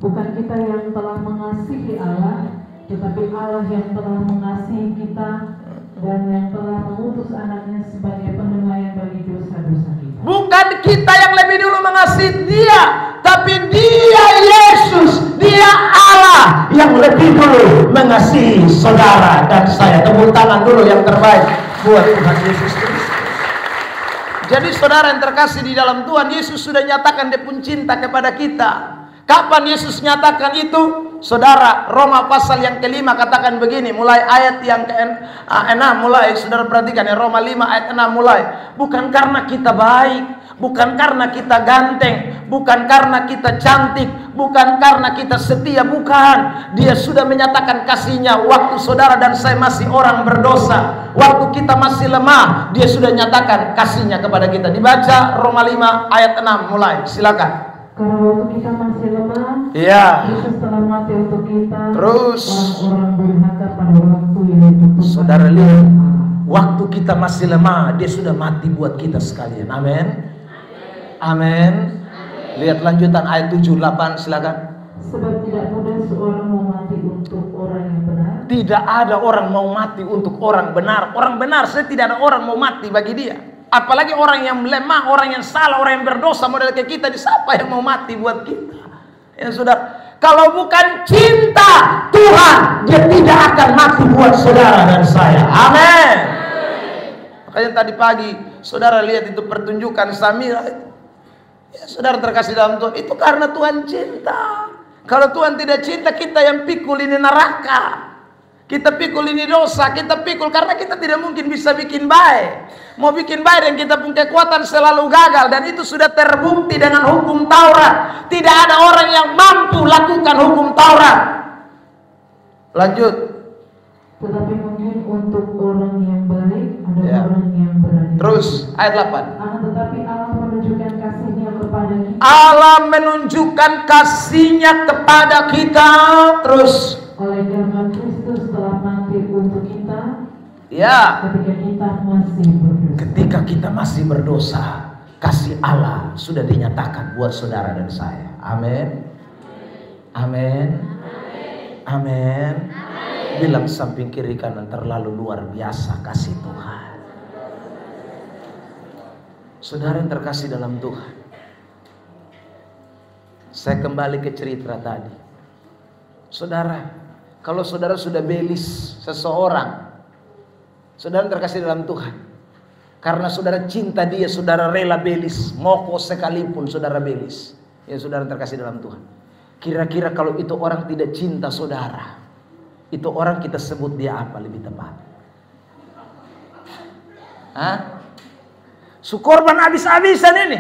bukan kita yang telah mengasihi Allah, tetapi Allah yang telah mengasihi kita dan yang telah mengutus anaknya sebagai penebusan bagi dosa-dosa kita. Bukan kita yang lebih dulu mengasihi dia, tapi dia Yesus, dia Allah yang lebih dulu mengasihi saudara dan saya. Tepuk tangan dulu yang terbaik buat Tuhan Yesus Kristus. Jadi saudara yang terkasih di dalam Tuhan, Yesus sudah nyatakan dia pun cinta kepada kita. Kapan Yesus nyatakan itu? Saudara, Roma pasal yang ke-5 katakan begini, mulai ayat yang ke-6 mulai, saudara perhatikan ya, Roma 5 ayat 6 mulai. Bukan karena kita baik, bukan karena kita ganteng, bukan karena kita cantik, bukan karena kita setia, bukan. Dia sudah menyatakan kasihnya waktu saudara dan saya masih orang berdosa. Waktu kita masih lemah, dia sudah nyatakan kasihnya kepada kita. Dibaca Roma 5 ayat 6 mulai, silakan. Karena waktu kita masih lemah, Yesus telah mati untuk kita. Terus orang durhaka pada waktu yang ditentukan. Saudara lihat, waktu kita masih lemah, dia sudah mati buat kita sekalian. Amin. Amin. Lihat lanjutan ayat 7-8, silakan. Sebab tidak mudah seorang mau mati untuk orang yang benar. Tidak ada orang mau mati untuk orang benar. Orang benar, tidak ada orang mau mati bagi dia. Apalagi orang yang lemah, orang yang salah, orang yang berdosa model kayak kita. Siapa yang mau mati buat kita? Ya sudah, kalau bukan cinta Tuhan, dia tidak akan mati buat saudara dan saya. Amin. Makanya tadi pagi saudara lihat itu pertunjukan Samira. Ya, saudara terkasih dalam Tuhan, itu karena Tuhan cinta. Kalau Tuhan tidak cinta, kita yang pikul ini neraka. Kita pikul ini dosa, kita pikul karena kita tidak mungkin bisa bikin baik. Mau bikin baik dan kita punya kekuatan selalu gagal, dan itu sudah terbukti dengan hukum Taurat. Tidak ada orang yang mampu lakukan hukum Taurat. Lanjut. Tetapi mungkin untuk orang yang baik ada orang yang berani. Terus ayat 8. Tetapi Allah menunjukkan kasih-Nya kepada kita. Allah menunjukkan kasih-Nya kepada kita. Terus. Oleh karena Kristus telah mati untuk kita. Ya. Ketika kita masih berdosa, kasih Allah sudah dinyatakan buat saudara dan saya. Amin. Amin. Amin. Bilang samping kiri kanan, terlalu luar biasa kasih Tuhan. Saudara yang terkasih dalam Tuhan, saya kembali ke cerita tadi. Saudara, kalau saudara sudah belis seseorang, saudara terkasih dalam Tuhan, karena saudara cinta dia, saudara rela belis, moko sekalipun saudara belis. Ya saudara terkasih dalam Tuhan, kira-kira kalau itu orang tidak cinta saudara, itu orang kita sebut dia apa lebih tepat? Hah? Sukorban habis-habisan ini,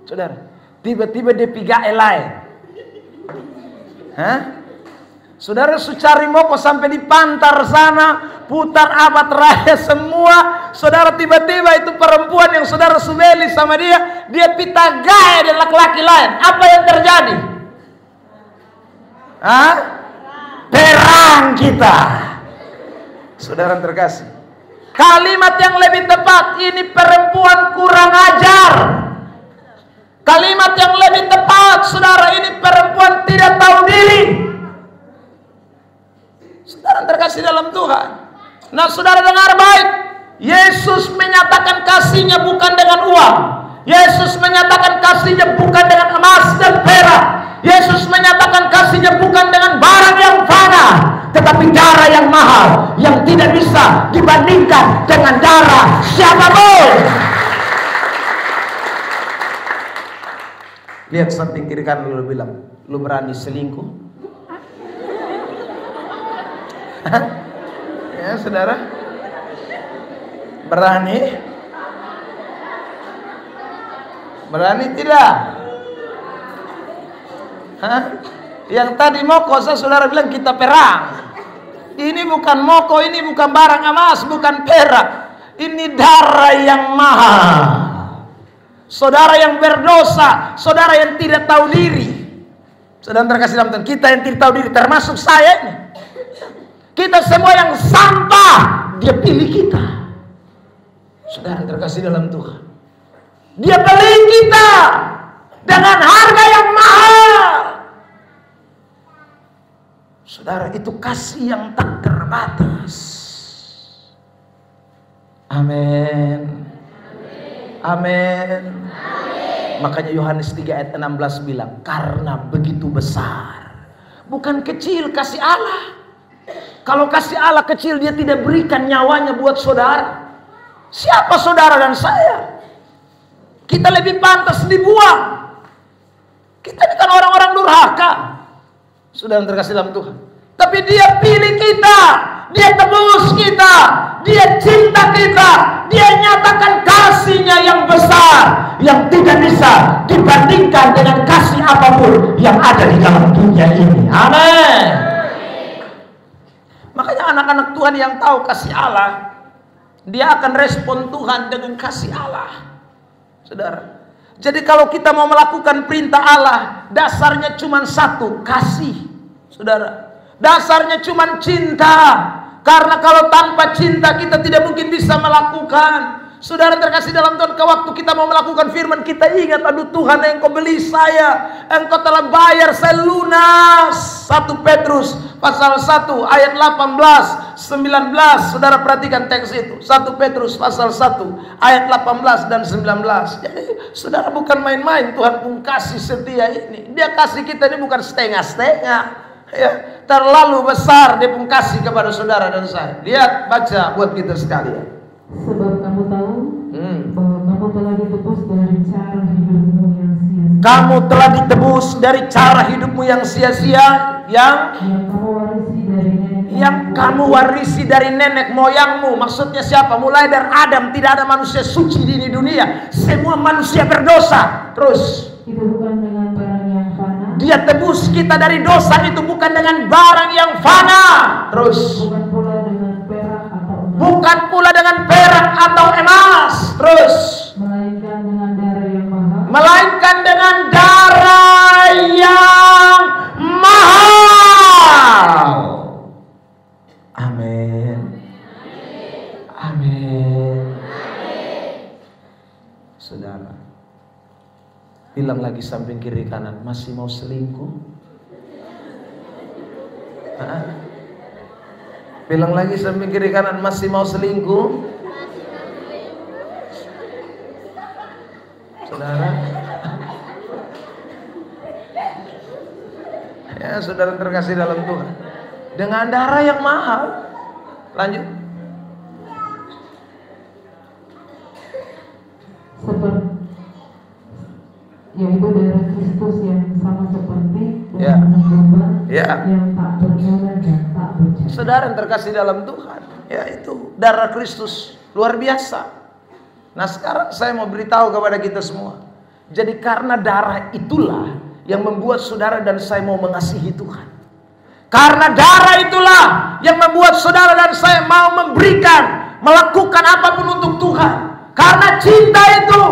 saudara. Tiba-tiba dia piga lain. Hah? Saudara cari moko sampai di pantar sana, putar abad raya semua. Saudara tiba-tiba itu perempuan yang saudara subeli sama dia pita gaya dan laki-laki lain. Apa yang terjadi? Hah? Perang kita. Saudara terkasih, kalimat yang lebih tepat, ini perempuan kurang ajar. Kalimat yang lebih tepat, saudara, ini perempuan tidak tahu diri. Saudara terkasih dalam Tuhan. Nah saudara dengar baik, Yesus menyatakan kasih-Nya bukan dengan uang. Yesus menyatakan kasih-Nya bukan dengan emas dan perak. Yesus menyatakan kasih-Nya bukan dengan barang yang fana, tetapi darah yang mahal, yang tidak bisa dibandingkan dengan darah siapapun. Lihat samping kiri kanan, lu bilang, lu berani selingkuh? Ya saudara, berani? Berani tidak? Hah? Yang tadi moko, saudara bilang kita perang. Ini bukan moko, ini bukan barang emas, bukan perak. Ini darah yang mahal. Saudara yang berdosa, saudara yang tidak tahu diri. Saudara terkasih dalam Tuhan, kita yang tidak tahu diri, termasuk saya ini. Kita semua yang sampah, Dia pilih kita. Saudara terkasih dalam Tuhan, Dia beli kita dengan harga yang mahal. Saudara, itu kasih yang tak terbatas. Amin. Amin. Makanya Yohanes 3 ayat 16 bilang, karena begitu besar, bukan kecil kasih Allah. Kalau kasih Allah kecil, Dia tidak berikan nyawanya buat saudara. Siapa saudara dan saya? Kita lebih pantas dibuang. Kita ini kan orang-orang durhaka, saudara terkasih dalam Tuhan. Tapi Dia pilih kita, Dia tebus kita, Dia cinta kita, Dia nyatakan kasih-Nya yang besar, yang tidak bisa dibandingkan dengan kasih apapun yang ada di dalam dunia ini. Amin. Makanya anak-anak Tuhan yang tahu kasih Allah, dia akan respon Tuhan dengan kasih Allah. Saudara, jadi kalau kita mau melakukan perintah Allah, dasarnya cuma satu, kasih. Saudara, dasarnya cuma cinta. Karena kalau tanpa cinta kita tidak mungkin bisa melakukan. Saudara terkasih dalam Tuhan, waktu kita mau melakukan firman, kita ingat, aduh Tuhan, Engkau beli saya, Engkau telah bayar saya lunas. 1 Petrus pasal 1 ayat 18, 19. Saudara perhatikan teks itu. 1 Petrus pasal 1 ayat 18 dan 19. Jadi saudara, bukan main-main Tuhan pun kasih setia ini. Dia kasih kita ini bukan setengah-setengah, ya, terlalu besar Dia pun kasih kepada saudara dan saya. Lihat, baca buat kita sekalian. Sebab kamu tahu bahwa kamu telah ditebus dari cara hidupmu yang sia-sia. Kamu telah ditebus dari cara hidupmu yang sia-sia, yang kamu warisi dari nenek yang kamu warisi dari nenek moyangmu. Maksudnya siapa? Mulai dari Adam, tidak ada manusia suci di dunia. Semua manusia berdosa. Terus, itu bukan dengan barang yang fana. Dia tebus kita dari dosa itu bukan dengan barang yang fana. Terus, bukan pula dengan perak atau emas. Terus, melainkan dengan darah yang mahal. Melainkan dengan darah yang mahal. Amin. Amin. Saudara, bilang lagi samping kiri kanan, masih mau selingkuh? Bilang lagi samping kiri kanan, masih mau selingkuh? Saudara, ya saudara terkasih dalam Tuhan, dengan darah yang mahal. Lanjut. Yaitu darah Kristus yang sama seperti darah domba yang tak bernoda dan tak bercacat. Saudara yang terkasih dalam Tuhan, ya itu darah Kristus luar biasa. Nah sekarang saya mau beritahu kepada kita semua. Jadi karena darah itulah yang membuat saudara dan saya mau mengasihi Tuhan. Karena darah itulah yang membuat saudara dan saya mau memberikan, melakukan apapun untuk Tuhan. Karena cinta itu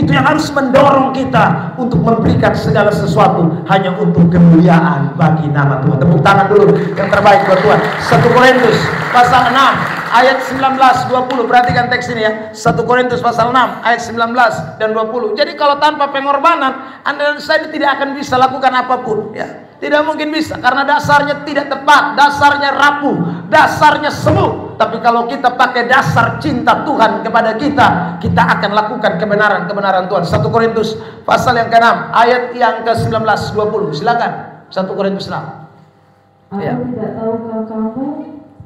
yang harus mendorong kita untuk memberikan segala sesuatu hanya untuk kemuliaan bagi nama Tuhan. Tepuk tangan dulu yang terbaik buat Tuhan. 1 Korintus pasal 6 ayat 19-20. Perhatikan teks ini ya. 1 Korintus pasal 6 ayat 19 dan 20. Jadi kalau tanpa pengorbanan, Anda dan saya tidak akan bisa lakukan apapun ya. Tidak mungkin bisa karena dasarnya tidak tepat, dasarnya rapuh, dasarnya semu. Tapi kalau kita pakai dasar cinta Tuhan kepada kita, kita akan lakukan kebenaran Tuhan. 1 Korintus pasal yang ke-6 ayat yang ke-19 20. Silakan. 1 Korintus 6. Ya. Tidak tahukah kamu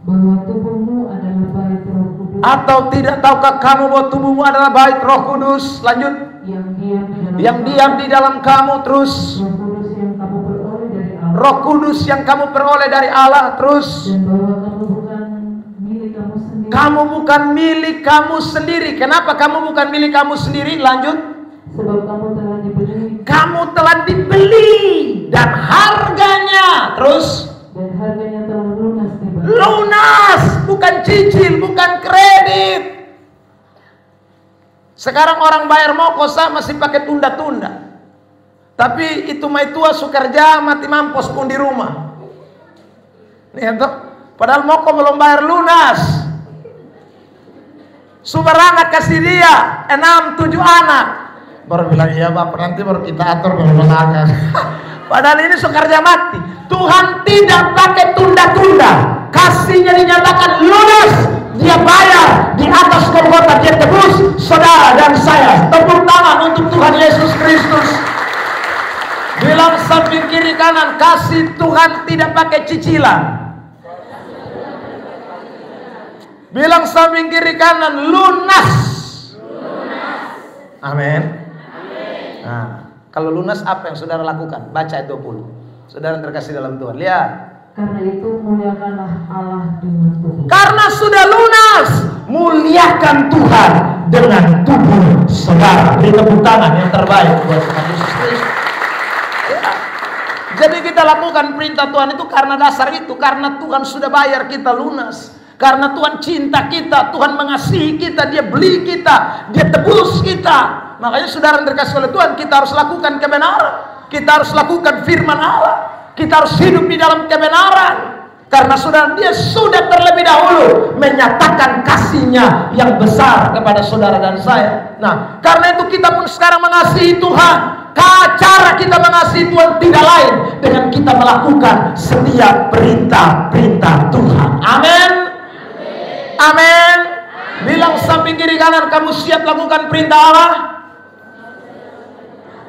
bahwa tubuhmu adalah bait Roh Kudus? Atau tidak tahukah kamu bahwa tubuhmu adalah bait Roh Kudus? Lanjut. Yang diam di dalam kamu. Terus. Roh Kudus yang kamu peroleh dari Allah. Terus. Dan bahwa kamu bukan milik kamu sendiri. Kamu bukan milik kamu sendiri. Kenapa kamu bukan milik kamu sendiri? Lanjut. Sebab kamu telah dibeli. Kamu telah dibeli dan harganya. Terus. Dan harganya telah lunas. Lunas, bukan cicil, bukan kredit. Sekarang orang bayar mokosa masih pakai tunda-tunda. Tapi itu mai tua sukerja mati mampus pun di rumah. Nih entuk. Padahal moko belum bayar lunas. Subaranak kasih dia 6-7 anak. Baru bilang iya Bapak, nanti baru kita atur baru akan. Padahal ini sukerja mati. Tuhan tidak pakai tunda-tunda. Kasihnya dinyatakan lunas. Dia bayar di atas Golgota, dia tebus saudara dan saya. Tepuk tangan untuk Tuhan Yesus Kristus. Bilang samping kiri kanan, kasih Tuhan tidak pakai cicilan. Bilang samping kiri kanan, lunas. Amin. Nah, kalau lunas apa yang saudara lakukan? Baca ayat 20. Saudara terkasih dalam Tuhan, lihat. Karena itu muliakanlah Allah dengan tubuh. Karena sudah lunas, muliakan Tuhan dengan tubuh saudara. Beri tepuk tangan yang terbaik buat Tuhan Yesus Kristus. Jadi kita lakukan perintah Tuhan itu karena dasar itu. Karena Tuhan sudah bayar kita lunas. Karena Tuhan cinta kita, Tuhan mengasihi kita, Dia beli kita, Dia tebus kita. Makanya saudara yang terkasih oleh Tuhan, kita harus lakukan kebenaran. Kita harus lakukan firman Allah. Kita harus hidup di dalam kebenaran. Karena saudara, Dia sudah terlebih dahulu menyatakan kasih-Nya yang besar kepada saudara dan saya. Nah, karena itu kita pun sekarang mengasihi Tuhan. Cara kita mengasihi Tuhan tidak lain dengan kita melakukan setiap perintah-perintah Tuhan. Amin. Amin. Bilang samping kiri kanan, kamu siap lakukan perintah Allah?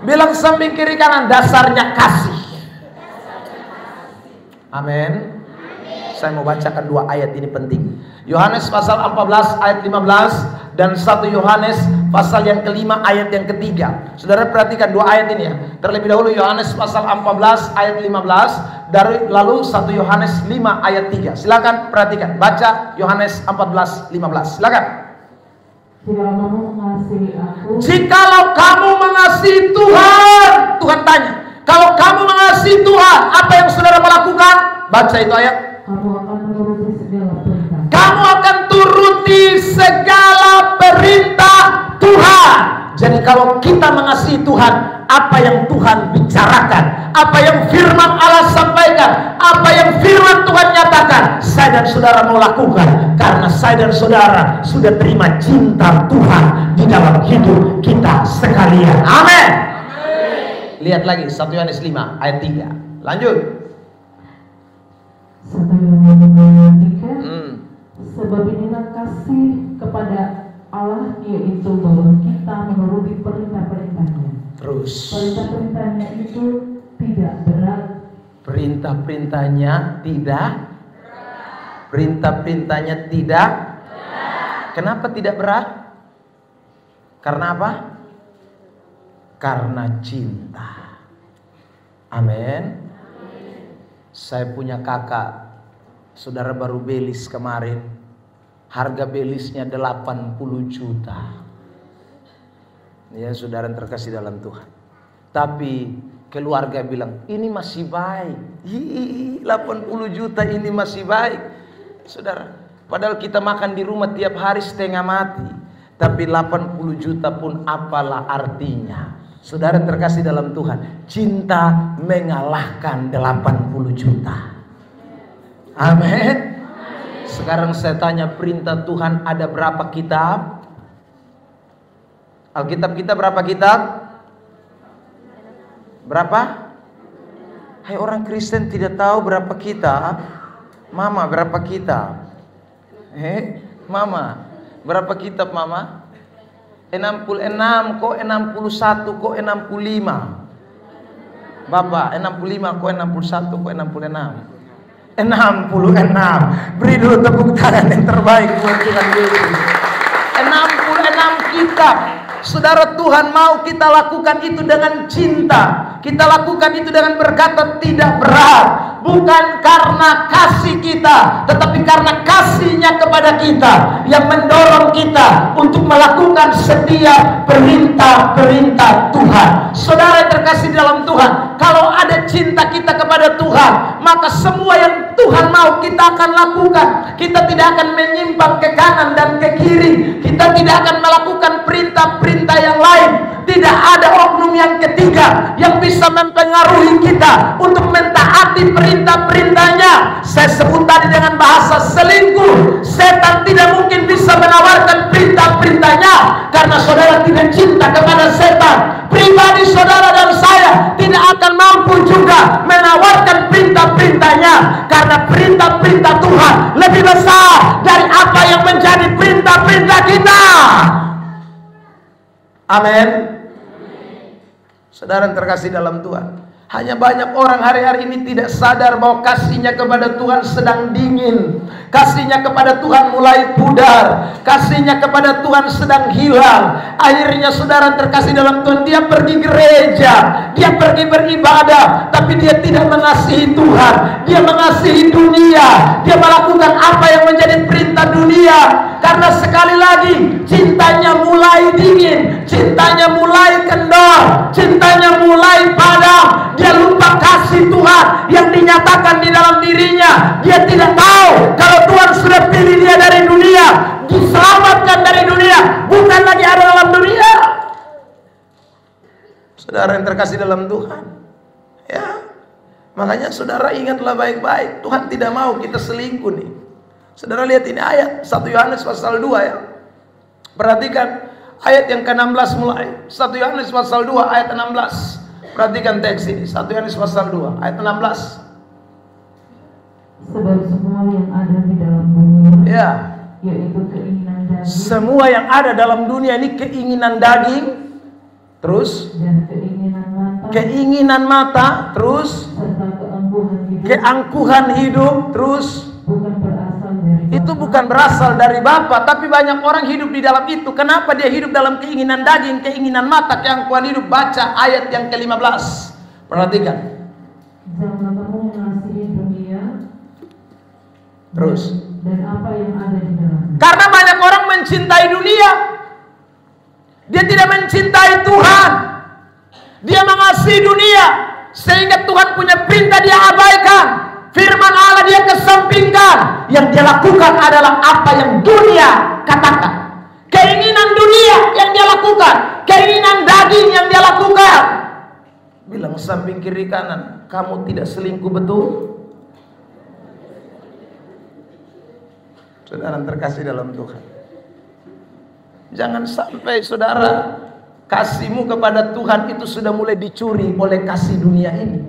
Bilang samping kiri kanan, dasarnya kasih. Amin. Saya mau bacakan 2 ayat ini penting. Yohanes pasal 14 ayat 15 dan 1 Yohanes pasal yang kelima ayat yang ketiga. Saudara perhatikan dua ayat ini ya. Terlebih dahulu Yohanes pasal 14 ayat 15, lalu 1 Yohanes 5 ayat 3. Silakan perhatikan, baca Yohanes 14:15. Silakan. Jikalau kamu mengasihi Tuhan, Tuhan tanya, kalau kamu mengasihi Tuhan, apa yang saudara melakukan? Baca itu ayat. Kamu akan turuti segala perintah Tuhan. Jadi kalau kita mengasihi Tuhan, apa yang Tuhan bicarakan, apa yang firman Allah sampaikan, apa yang firman Tuhan nyatakan, saya dan saudara mau lakukan. Karena saya dan saudara sudah terima cinta Tuhan di dalam hidup kita sekalian. Amin. Lihat lagi 1 Yohanes 5 ayat 3. Lanjut. 1 Yohanes 3. Sebab inilah kasih kepada Allah, yaitu bahwa kita menuruti perintah-perintahnya. Terus. Perintah-perintahnya itu tidak berat. Perintah-perintahnya tidak. Perintah-perintahnya tidak. Kenapa tidak berat? Karena apa? Karena cinta. Amin. Saya punya kakak, saudara baru belis kemarin. Harga belisnya 80 juta. Ya, saudara terkasih dalam Tuhan. Tapi keluarga bilang, ini masih baik. 80 juta ini masih baik. Saudara, padahal kita makan di rumah tiap hari setengah mati. Tapi 80 juta pun apalah artinya. Saudara terkasih dalam Tuhan, cinta mengalahkan 80 juta. Amin. Sekarang saya tanya, perintah Tuhan ada berapa kitab? Alkitab kita berapa kitab? Berapa? Hai orang Kristen tidak tahu berapa kitab? Mama berapa kitab? Mama berapa kitab mama? 66 kok 61 kok 65? Bapak 65 kok 61 kok 66? 66. Beri dulu tepuk tangan yang terbaik buat Tuhan Yesus. 66 kitab. Saudara, Tuhan mau kita lakukan itu dengan cinta. Kita lakukan itu dengan berkata tidak berat. Bukan karena kasih kita, tetapi karena kasihnya kepada kita yang mendorong kita untuk melakukan setiap perintah-perintah Tuhan. Saudara yang terkasih dalam Tuhan, kalau ada cinta kita kepada Tuhan, maka semua yang Tuhan mau kita akan lakukan. Kita tidak akan menyimpang ke kanan dan ke kiri. Kita tidak akan melakukan perintah-perintah yang lain. Tidak ada oknum yang ketiga yang bisa mempengaruhi kita untuk mentaati perintah-perintahnya. Saya sebut tadi dengan bahasa selingkuh. Setan tidak mungkin bisa menawarkan perintah-perintahnya karena saudara tidak cinta kepada setan. Pribadi saudara dan saya tidak akan mampu juga menawarkan perintah-perintahnya karena perintah-perintah Tuhan lebih besar dari apa yang menjadi perintah-perintah kita. Amin. Saudara yang terkasih dalam Tuhan, hanya banyak orang hari-hari ini tidak sadar bahwa kasihnya kepada Tuhan sedang dingin. Kasihnya kepada Tuhan mulai pudar. Kasihnya kepada Tuhan sedang hilang. Akhirnya saudara terkasih dalam Tuhan, dia pergi gereja, dia pergi beribadah, tapi dia tidak mengasihi Tuhan. Dia mengasihi dunia. Dia melakukan apa yang menjadi perintah dunia. Karena sekali lagi cintanya mulai dingin, cintanya mulai kendor, cintanya mulai padam. Dia lupa kasih Tuhan yang dinyatakan di dalam dirinya. Dia tidak tahu kalau Tuhan sudah pilih dia dari dunia, diselamatkan dari dunia, bukan lagi ada dalam dunia. Saudara yang terkasih dalam Tuhan, ya, makanya saudara ingatlah baik-baik, Tuhan tidak mau kita selingkuh nih. Saudara lihat ini ayat 1 Yohanes pasal 2 ya. Perhatikan ayat yang ke-16 mulai. 1 Yohanes pasal 2 ayat 16. Perhatikan teks ini, 1 Yohanes pasal 2 ayat 16. Sebab semua yang ada di dalam dunia, ya, yaitu keinginan daging. Semua yang ada dalam dunia ini keinginan daging, terus dan keinginan mata, terus serta keangkuhan hidup, terus bukan berasal Itu bukan berasal dari Bapa, tapi banyak orang hidup di dalam itu. Kenapa dia hidup dalam keinginan daging, keinginan mata? Yang kuat hidup, baca ayat yang ke-15. Perhatikan. Jangan kamu mengasihi dunia. Terus. Dan apa yang ada di dalamnya. Karena banyak orang mencintai dunia. Dia tidak mencintai Tuhan. Dia mengasihi dunia, sehingga Tuhan punya perintah dia abaikan. Firman Allah dia kesampingkan. Yang dia lakukan adalah apa yang dunia katakan. Keinginan dunia yang dia lakukan, keinginan daging yang dia lakukan. Bilang samping kiri kanan, kamu tidak selingkuh betul? Saudara terkasih dalam Tuhan, jangan sampai saudara kasihmu kepada Tuhan itu sudah mulai dicuri oleh kasih dunia ini.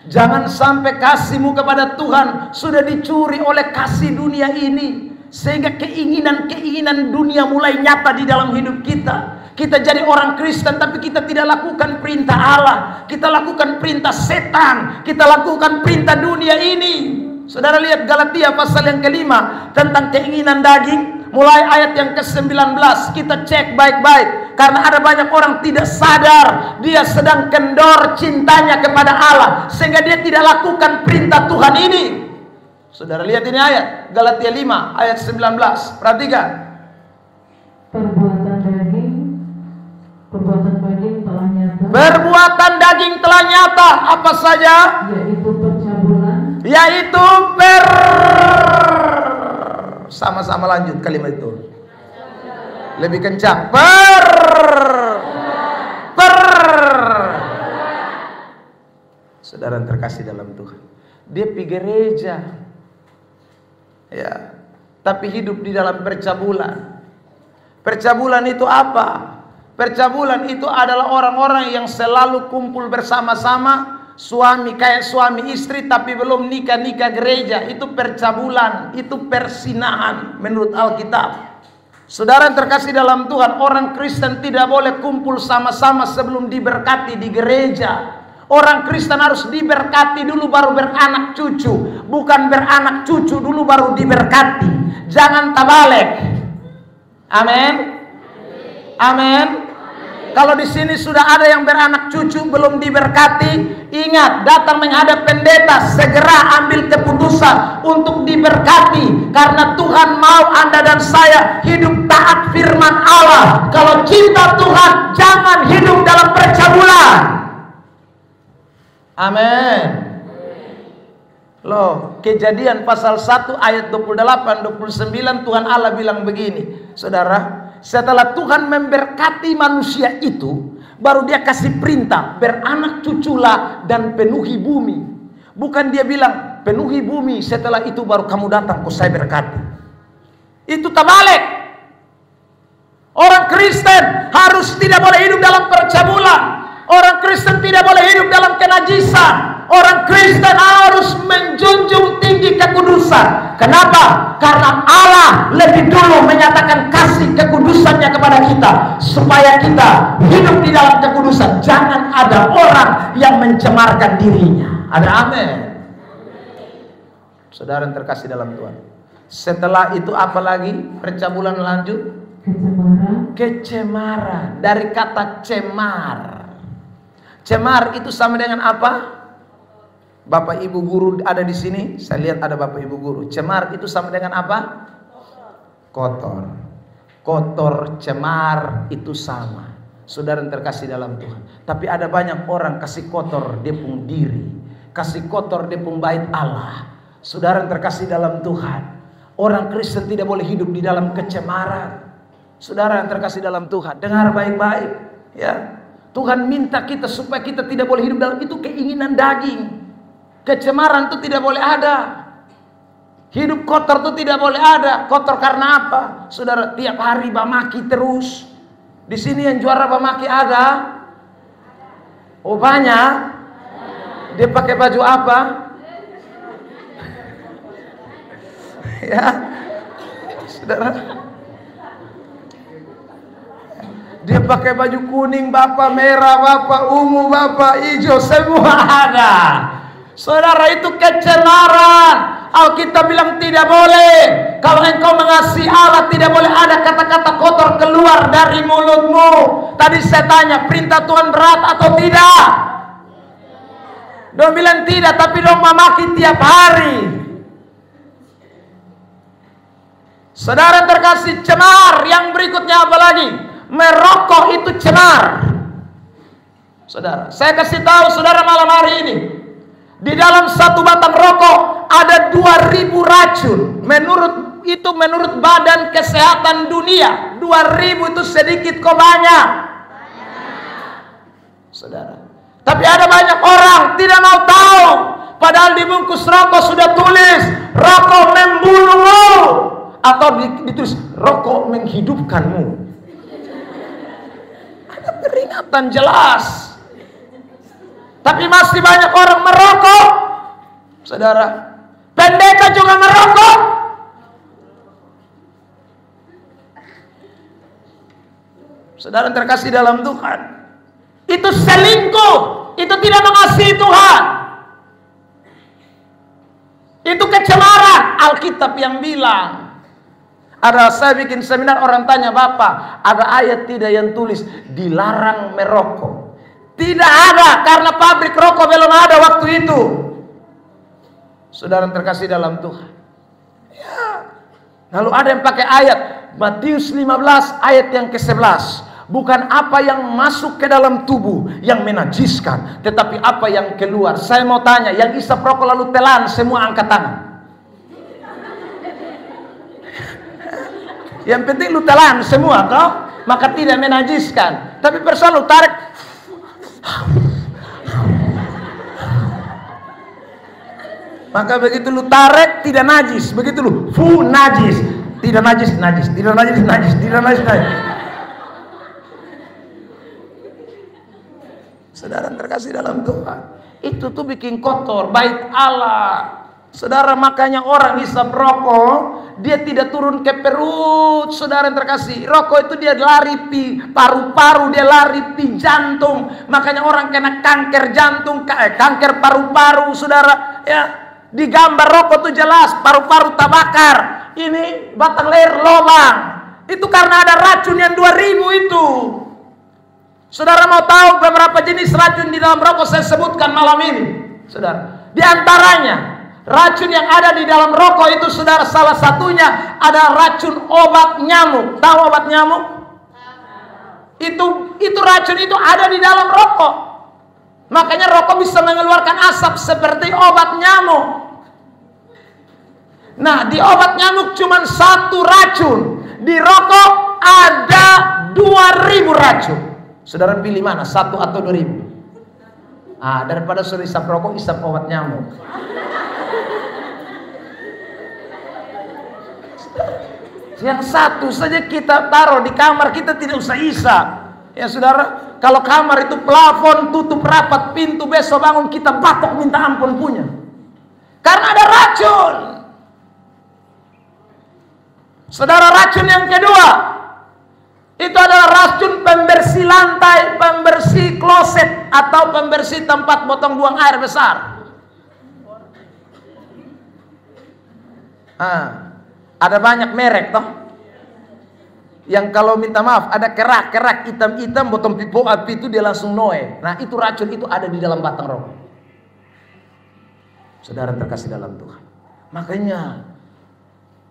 Jangan sampai kasihmu kepada Tuhan sudah dicuri oleh kasih dunia ini, sehingga keinginan-keinginan dunia mulai nyata di dalam hidup kita. Kita jadi orang Kristen tapi kita tidak lakukan perintah Allah, kita lakukan perintah setan, kita lakukan perintah dunia ini. Saudara lihat Galatia pasal yang ke-5 tentang keinginan daging, mulai ayat yang ke-19. Kita cek baik-baik, karena ada banyak orang tidak sadar dia sedang kendor cintanya kepada Allah, sehingga dia tidak lakukan perintah Tuhan ini. Saudara lihat ini ayat Galatia 5 ayat 19. Perhatikan. Perbuatan daging telah nyata. Perbuatan daging telah nyata. Apa saja? Yaitu percabulan. Yaitu sama-sama lanjut kalimat itu. Lebih kencang. Saudara terkasih dalam Tuhan, dia pergi gereja, ya, tapi hidup di dalam percabulan. Percabulan itu apa? Percabulan itu adalah orang-orang yang selalu kumpul bersama-sama, suami kayak suami istri tapi belum nikah gereja. Itu percabulan, itu persinahan menurut Alkitab. Saudara yang terkasih dalam Tuhan, orang Kristen tidak boleh kumpul sama-sama sebelum diberkati di gereja. Orang Kristen harus diberkati dulu baru beranak cucu, bukan beranak cucu dulu baru diberkati. Jangan terbalik. Amin. Amin. Kalau di sini sudah ada yang beranak cucu belum diberkati, ingat, datang menghadap pendeta, segera ambil keputusan untuk diberkati, karena Tuhan mau Anda dan saya hidup taat firman Allah. Kalau cinta Tuhan, jangan hidup dalam percabulan. Amin. Loh, Kejadian pasal 1 ayat 28 29 Tuhan Allah bilang begini, saudara, setelah Tuhan memberkati manusia itu, baru dia kasih perintah, beranak cuculah dan penuhi bumi. Bukan dia bilang penuhi bumi, setelah itu baru kamu datang, kau saya berkati. Itu terbalik. Orang Kristen harus tidak boleh hidup dalam percabulan. Orang Kristen tidak boleh hidup dalam kenajisan. Orang Kristen harus menjunjung tinggi kekudusan. Kenapa? Karena Allah lebih dulu menyatakan kasih kekudusannya kepada kita, supaya kita hidup di dalam kekudusan. Jangan ada orang yang mencemarkan dirinya. Ada amin. Saudara yang terkasih dalam Tuhan, setelah itu apa lagi? Percabulan lanjut. Kecemaran. Dari kata cemar. Cemar itu sama dengan apa? Bapak Ibu guru ada di sini, saya lihat ada Bapak Ibu guru. Cemar itu sama dengan apa? Kotor. Kotor, cemar itu sama. Saudara yang terkasih dalam Tuhan. Tapi ada banyak orang kasih kotor dia pun diri, kasih kotor dia pun bait Allah. Saudara yang terkasih dalam Tuhan, orang Kristen tidak boleh hidup di dalam kecemaran. Saudara yang terkasih dalam Tuhan, dengar baik-baik, ya. Tuhan minta kita supaya kita tidak boleh hidup dalam itu keinginan daging. Kecemaran itu tidak boleh ada. Hidup kotor itu tidak boleh ada. Kotor karena apa? Saudara, tiap hari bamaki terus. Di sini yang juara bamaki ada? Oh banyak. Dia pakai baju apa? Ya, saudara. Dia pakai baju kuning, bapak merah, bapak ungu, bapak hijau, semua ada. Saudara, itu kecemaran. Alkitab bilang tidak boleh. Kalau engkau mengasihi Allah, tidak boleh ada kata-kata kotor keluar dari mulutmu. Tadi saya tanya, perintah Tuhan berat atau tidak? Dong bilang tidak, tapi dong memaki tiap hari. Saudara terkasih, cemar. Yang berikutnya apa lagi? Merokok itu cemar. Saudara, saya kasih tahu saudara malam hari ini, di dalam satu batang rokok ada 2000 racun. Menurut Badan Kesehatan Dunia, 2000 itu sedikit kok banyak. Saudara, tapi ada banyak orang tidak mau tahu. Padahal di bungkus rokok sudah tulis rokok membunuhmu, atau ditulis rokok menghidupkanmu. Ada peringatan jelas. Tapi masih banyak orang merokok. Saudara, pendeta juga merokok. Saudara terkasih dalam Tuhan, itu selingkuh. Itu tidak mengasihi Tuhan. Itu kecemaran. Alkitab yang bilang. Saya bikin seminar, orang tanya, Bapak, ada ayat tidak yang tulis dilarang merokok? Tidak ada, karena pabrik rokok belum ada waktu itu. Saudara terkasih dalam Tuhan. Ya. Lalu ada yang pakai ayat Matius 15 ayat yang ke-11. Bukan apa yang masuk ke dalam tubuh yang menajiskan, tetapi apa yang keluar. Saya mau tanya, yang isap rokok lalu telan, semua angkat tangan. Yang penting lu telan semua, toh? Maka tidak menajiskan. Tapi persoalan lu tarik. Maka begitu lu tarik tidak najis, begitu lu najis, tidak najis, najis, tidak najis, najis, tidak najis, najis. Saudara terkasih dalam Tuhan, itu tuh bikin kotor bait Allah. Saudara, makanya orang hisap rokok, dia tidak turun ke perut. Saudara yang terkasih, rokok itu dia lari pi paru-paru, dia lari pi jantung. Makanya orang kena kanker jantung, kanker paru-paru. Saudara, ya, di gambar rokok itu jelas paru-paru terbakar. Ini batang leher lobang. Itu karena ada racun yang 2000 itu. Saudara mau tahu beberapa jenis racun di dalam rokok saya sebutkan malam ini. Saudara, di antaranya racun yang ada di dalam rokok itu, saudara, salah satunya ada racun obat nyamuk. Tahu obat nyamuk? Itu racun itu ada di dalam rokok. Makanya rokok bisa mengeluarkan asap seperti obat nyamuk. Nah, di obat nyamuk cuma satu racun. Di rokok ada 2000 racun. Saudara pilih mana? 1 atau 2000? Daripada suruh isap rokok, isap obat nyamuk. Yang satu saja kita taruh di kamar, kita tidak usah isap. Ya saudara, kalau kamar itu plafon tutup rapat, pintu, besok bangun kita batok minta ampun punya. Karena ada racun. Saudara, racun yang kedua itu adalah racun pembersih lantai, pembersih kloset, atau pembersih tempat potong buang air besar. Ada banyak merek toh, yang kalau minta maaf ada kerak hitam-hitam, botol pipo api itu dia langsung noe. Nah, itu racun itu ada di dalam batang rokok. Saudara terkasih dalam Tuhan, makanya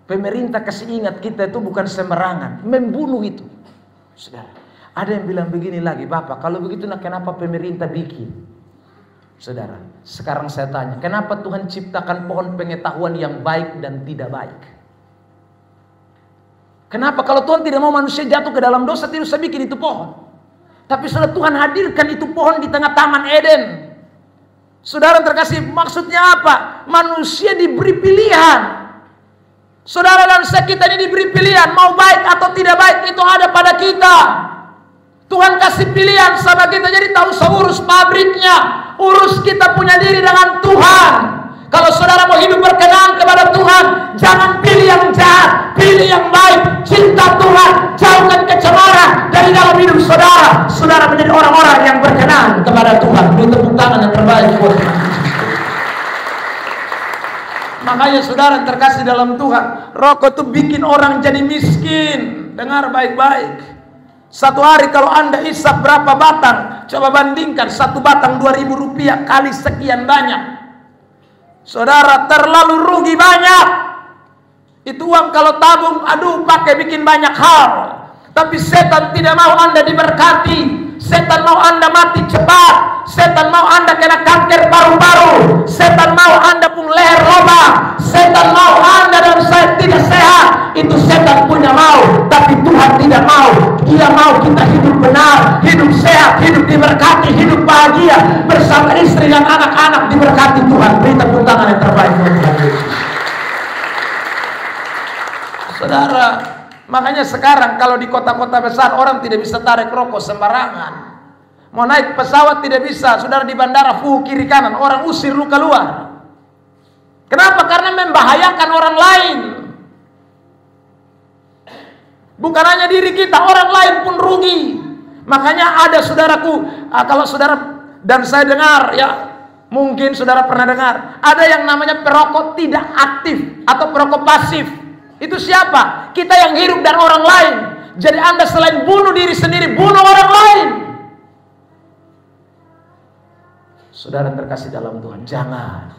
pemerintah kasih ingat kita itu bukan sembarangan membunuh itu. Saudara, ada yang bilang begini lagi, Bapak, kalau begitu nah kenapa pemerintah bikin? Saudara, sekarang saya tanya, kenapa Tuhan ciptakan pohon pengetahuan yang baik dan tidak baik? Kenapa kalau Tuhan tidak mau manusia jatuh ke dalam dosa, tidak usah bikin itu pohon. Tapi saudara, Tuhan hadirkan itu pohon di tengah taman Eden. Saudara terkasih, maksudnya apa? Manusia diberi pilihan. Saudara dan saya, kita ini diberi pilihan, mau baik atau tidak baik itu ada pada kita. Tuhan kasih pilihan sama kita, jadi tak usah urus pabriknya, urus kita punya diri dengan Tuhan. Kalau saudara mau hidup berkenan kepada Tuhan, jangan pilih yang jahat, pilih yang baik. Cinta Tuhan, jauhkan kecemaran dari dalam hidup saudara. Saudara menjadi orang-orang yang berkenan kepada Tuhan. Beri tepuk tangan yang terbaik buat Tuhan. Makanya saudara terkasih dalam Tuhan, rokok itu bikin orang jadi miskin. Dengar baik-baik. Satu hari kalau Anda isap berapa batang, coba bandingkan satu batang 2.000 rupiah kali sekian banyak. Saudara terlalu rugi banyak. Itu uang kalau tabung, aduh pakai bikin banyak hal. Tapi setan tidak mau Anda diberkati. Setan mau Anda mati cepat. Setan mau Anda kena kanker paru-paru. Setan mau Anda pun leher robah. Setan mau Anda dan saya tidak sehat. Itu setan punya mau. Tapi Tuhan tidak mau. Dia mau kita hidup benar, hidup sehat, hidup diberkati, hidup bahagia bersama istri dan anak-anak diberkati Tuhan. Beri tepuk tangan yang terbaik buat Tuhan Yesus. Saudara, makanya sekarang kalau di kota-kota besar orang tidak bisa tarik rokok sembarangan. Mau naik pesawat tidak bisa. Saudara, di bandara full kiri kanan, orang usir lu keluar. Kenapa? Karena membahayakan orang lain. Bukan hanya diri kita, orang lain pun rugi. Makanya ada saudaraku, kalau saudara dan saya dengar ya, mungkin saudara pernah dengar, ada yang namanya perokok tidak aktif atau perokok pasif. Itu siapa? Kita yang hidup dan orang lain. Jadi Anda selain bunuh diri sendiri, bunuh orang lain. Saudara terkasih dalam Tuhan, jangan.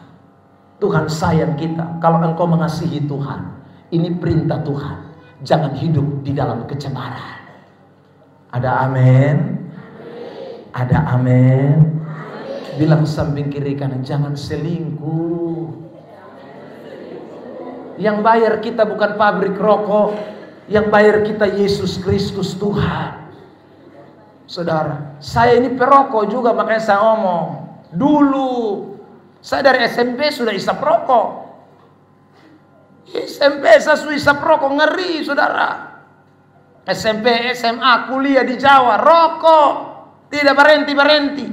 Tuhan sayang kita. Kalau engkau mengasihi Tuhan, ini perintah Tuhan. Jangan hidup di dalam kecemaran. Ada amin? Ada amin? Bilang samping kiri kanan, jangan selingkuh. Yang bayar kita bukan pabrik rokok, yang bayar kita Yesus Kristus Tuhan. Saudara, saya ini perokok juga, makanya saya ngomong. Dulu saya dari SMP sudah isap rokok. SMP saya sudah isap rokok, ngeri saudara. SMP, SMA, kuliah di Jawa, rokok tidak berhenti.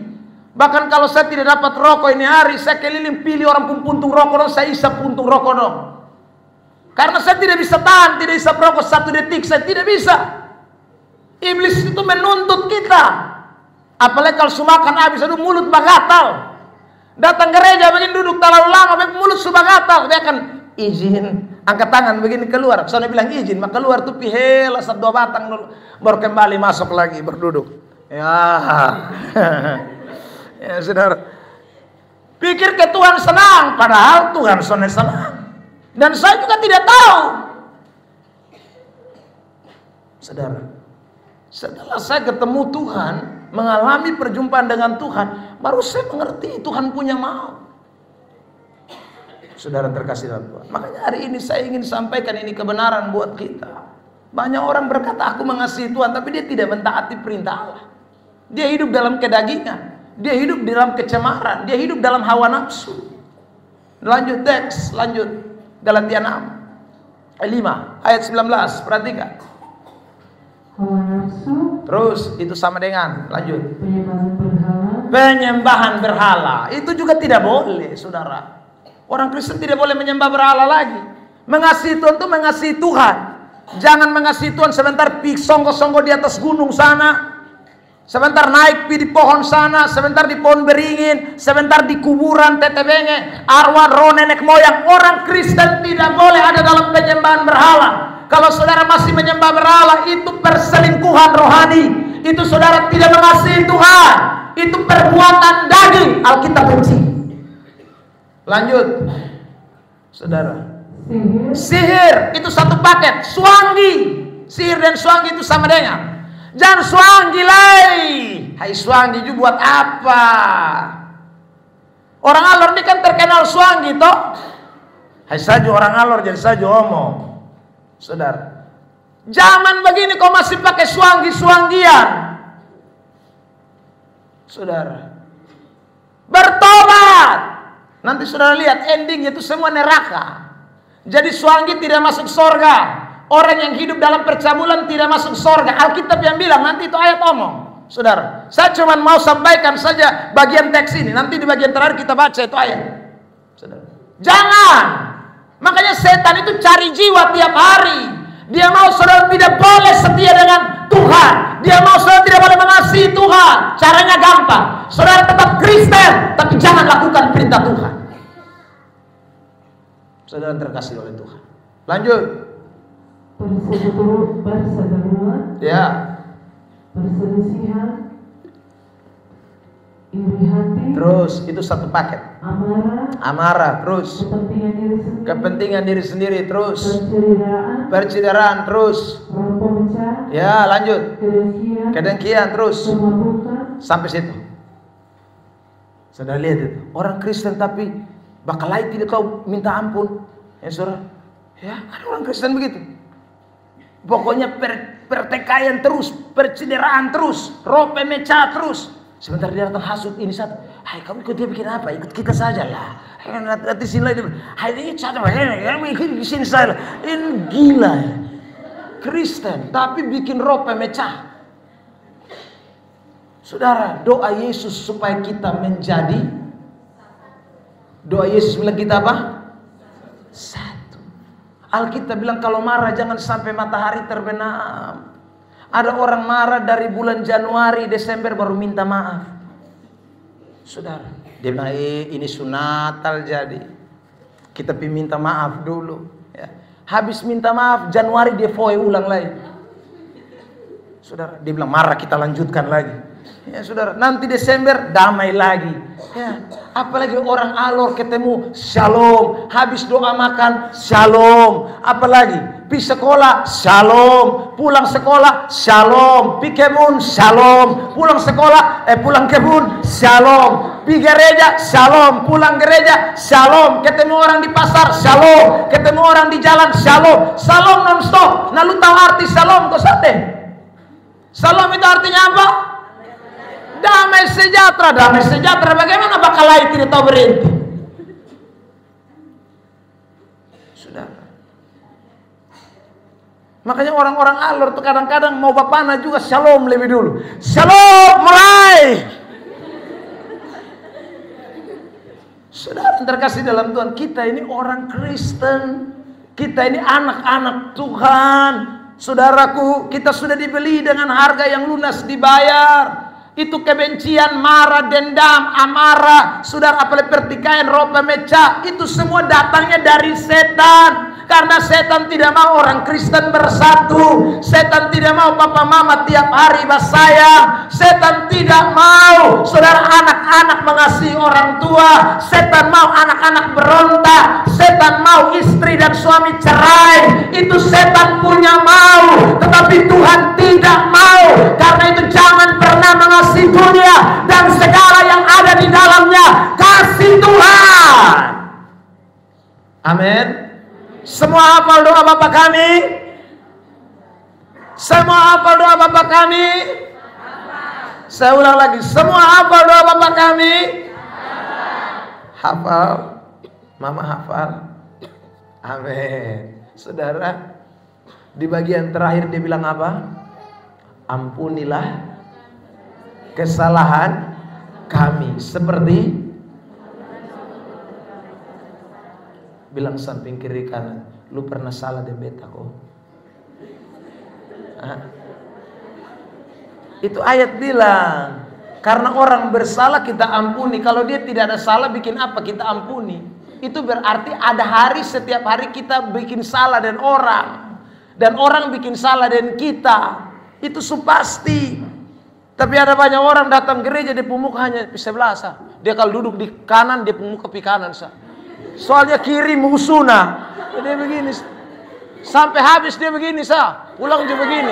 Bahkan kalau saya tidak dapat rokok ini hari, saya keliling pilih orang pun puntung rokok dong, saya isap puntung rokok dong. Karena saya tidak bisa tahan, tidak isap rokok 1 detik, saya tidak bisa. Iblis itu menuntut kita. Apalagi kalau sumakan habis, aduh mulut bagatal. Datang gereja begini duduk terlalu lama, mulut sudah gatal. Dia akan izin, angkat tangan begini keluar. Soalnya bilang izin, maka keluar tuh pihela 1-2 batang dulu, baru kembali masuk lagi berduduk. Ya, ya saudara. Pikir ke Tuhan senang, padahal Tuhan senang. Dan saya juga tidak tahu. Saudara, setelah saya ketemu Tuhan, mengalami perjumpaan dengan Tuhan, baru saya mengerti Tuhan punya mau. Saudara terkasih dalam Tuhan, makanya hari ini saya ingin sampaikan ini kebenaran buat kita. Banyak orang berkata aku mengasihi Tuhan, tapi dia tidak mentaati perintah Allah. Dia hidup dalam kedagingan, dia hidup dalam kecemaran, dia hidup dalam hawa nafsu. Lanjut teks, lanjut Galatia 6 ayat 19, perhatikan. Hawa nafsu. Terus itu sama dengan, lanjut, Penyembahan berhala. Penyembahan berhala. Itu juga tidak boleh, saudara. Orang Kristen tidak boleh menyembah berhala lagi. Mengasihi Tuhan itu mengasihi Tuhan. Jangan mengasihi Tuhan sebentar pi songgo-songgo di atas gunung sana, sebentar naik pi di pohon sana, sebentar di pohon beringin, sebentar di kuburan tetebenge, arwah roh nenek moyang. Orang Kristen tidak boleh ada dalam penyembahan berhala. Kalau saudara masih menyembah berhala, itu perselingkuhan rohani. Itu saudara tidak mengasihi Tuhan. Itu perbuatan daging. Alkitab benci. Lanjut, saudara. Sihir itu satu paket. Swangi, sihir dan swangi itu sama dengan. Jangan swangi lagi. Hai swangi itu buat apa? Orang alor ini kan terkenal swangi toh. Hai saja orang alor jadi saja omong. Saudara, zaman begini kau masih pakai swangi-swangian. Saudara, bertobat. Nanti saudara lihat endingnya itu semua neraka. Jadi swangi tidak masuk surga. Orang yang hidup dalam percabulan tidak masuk surga. Alkitab yang bilang, nanti itu ayat omong. Saudara, saya cuma mau sampaikan saja bagian teks ini. Nanti di bagian terakhir kita baca itu ayat. Saudara, jangan. Makanya setan itu cari jiwa tiap hari. Dia mau saudara tidak boleh setia dengan Tuhan. Dia mau saudara tidak boleh mengasihi Tuhan. Caranya gampang. Saudara tetap Kristen, tapi jangan lakukan perintah Tuhan. Saudara terkasih oleh Tuhan. Lanjut. Perseteruan. Ya. Perselisihan. Iri hati. Terus itu satu paket. Amarah. Terus. Kepentingan diri sendiri. Terus. Percideraan. Terus. Ya, lanjut. Kedengkian. Terus. Sampai situ. Saudara lihat itu. Orang Kristen tapi bakal lain tidak tahu minta ampun. Ya saudara. Ya, ada orang Kristen begitu. Pokoknya pertikaian terus, percideraan terus, roh pemecah terus. Sebentar dia datang hasut ini satu. Hai, kamu ikut dia bikin apa? Ikut kita saja lah. Nanti sini lagi. Hai, ini satu. Hai, ikut di sini saja. Ini gila ya. Kristen tapi bikin roh pemecah. Saudara, doa Yesus supaya kita menjadi. Doa Yesus bilang kita apa? Satu. Alkitab bilang kalau marah jangan sampai matahari terbenam. Ada orang marah dari bulan Januari, Desember baru minta maaf. Saudara, dia bilang ini sunatal jadi. Kita minta maaf dulu. Ya. Habis minta maaf, Januari dia foe ulang lagi. Saudara, dia bilang marah kita lanjutkan lagi. Ya saudara, nanti Desember damai lagi. Ya, apalagi orang alor ketemu shalom, habis doa makan shalom, apalagi pi sekolah shalom, pulang sekolah shalom, pi kebun shalom, pulang sekolah pulang kebun shalom, pi gereja shalom, pulang gereja shalom, ketemu orang di pasar shalom, ketemu orang di jalan shalom, shalom nonstop. Nah lu tahu arti shalom kok sate? Shalom itu artinya apa? Damai sejahtera. Damai sejahtera bagaimana bakal lain tidak tahu berhenti. Saudara, makanya orang-orang alor tuh kadang-kadang mau bapana juga shalom lebih dulu. Shalom mulai. Saudara terkasih dalam Tuhan, kita ini orang Kristen, kita ini anak-anak Tuhan. Saudaraku, kita sudah dibeli dengan harga yang lunas dibayar. Itu kebencian, marah, dendam, amarah, saudara, apalagi pertikaian, roh pemecah, itu semua datangnya dari setan. Karena setan tidak mau orang Kristen bersatu. Setan tidak mau papa mama tiap hari bersayang. Setan tidak mau saudara anak-anak mengasihi orang tua. Setan mau anak-anak berontak. Setan mau istri dan suami cerai. Itu setan punya mau. Tetapi Tuhan tidak mau. Karena itu jangan pernah mengasihi dunia dan segala yang ada di dalamnya. Kasih Tuhan. Amin. Semua hafal doa Bapa kami? Semua hafal doa Bapa kami? Saya ulang lagi, semua hafal doa Bapa kami? Hafal. Mama hafal. Amin. Saudara, di bagian terakhir dia bilang apa? Ampunilah kesalahan kami seperti bilang samping kiri kanan, lu pernah salah deh beta kok. Itu ayat bilang, karena orang bersalah kita ampuni. Kalau dia tidak ada salah, bikin apa kita ampuni? Itu berarti ada hari setiap hari kita bikin salah dan orang bikin salah dan kita. Itu pasti. Tapi ada banyak orang datang gereja dia pemuka hanya sebelah sah. Dia kalau duduk di kanan dia pemuka di kanan sah. Soalnya kiri musuhna. Dia begini. Sampai habis dia begini sah. Pulang dia begini.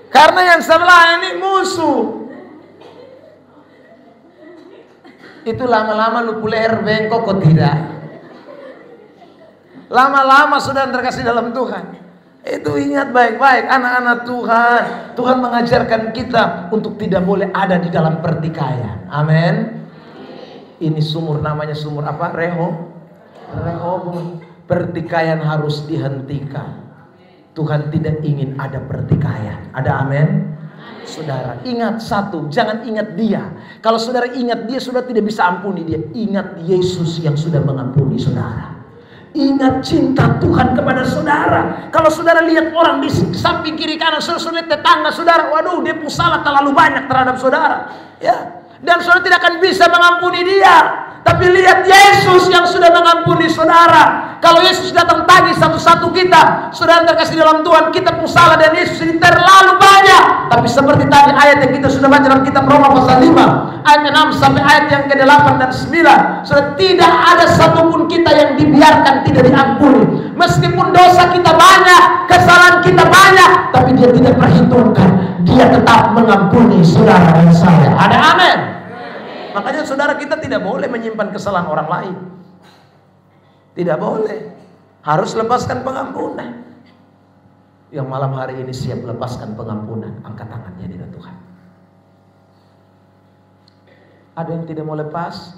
Karena yang sebelah ini musuh. Itu lama-lama lu leher bengkok kok tidak. Lama-lama sudah terkasih dalam Tuhan. Itu ingat baik-baik anak-anak Tuhan. Tuhan mengajarkan kita untuk tidak boleh ada di dalam pertikaian. Amin. Ini sumur namanya sumur apa? Rehoboam. Pertikaian harus dihentikan. Tuhan tidak ingin ada pertikaian. Ada amin? Saudara, ingat satu, jangan ingat dia. Kalau saudara ingat dia, saudara tidak bisa ampuni dia. Ingat Yesus yang sudah mengampuni saudara. Ingat cinta Tuhan kepada saudara. Kalau saudara lihat orang di samping kiri kanan, saudara lihat tetangga saudara, waduh dia salah terlalu banyak terhadap saudara, ya. Dan saudara tidak akan bisa mengampuni dia. Tapi lihat Yesus yang sudah mengampuni saudara. Kalau Yesus datang tagih satu-satu kita, saudara terkasih dalam Tuhan, kita pun salah dan Yesus ini terlalu banyak. Tapi seperti tadi ayat yang kita sudah baca dalam kitab Roma pasal 5, ayat 6 sampai ayat yang ke-8 dan 9, saudara, tidak ada satupun kita yang dibiarkan tidak diampuni. Meskipun dosa kita banyak, kesalahan kita banyak, tapi Dia tidak perhitungkan. Dia tetap mengampuni saudara dan saya. Ada amin. Makanya saudara, kita tidak boleh menyimpan kesalahan orang lain. Tidak boleh. Harus lepaskan pengampunan. Yang malam hari ini siap lepaskan pengampunan, angkat tangannya di Tuhan. Ada yang tidak mau lepas?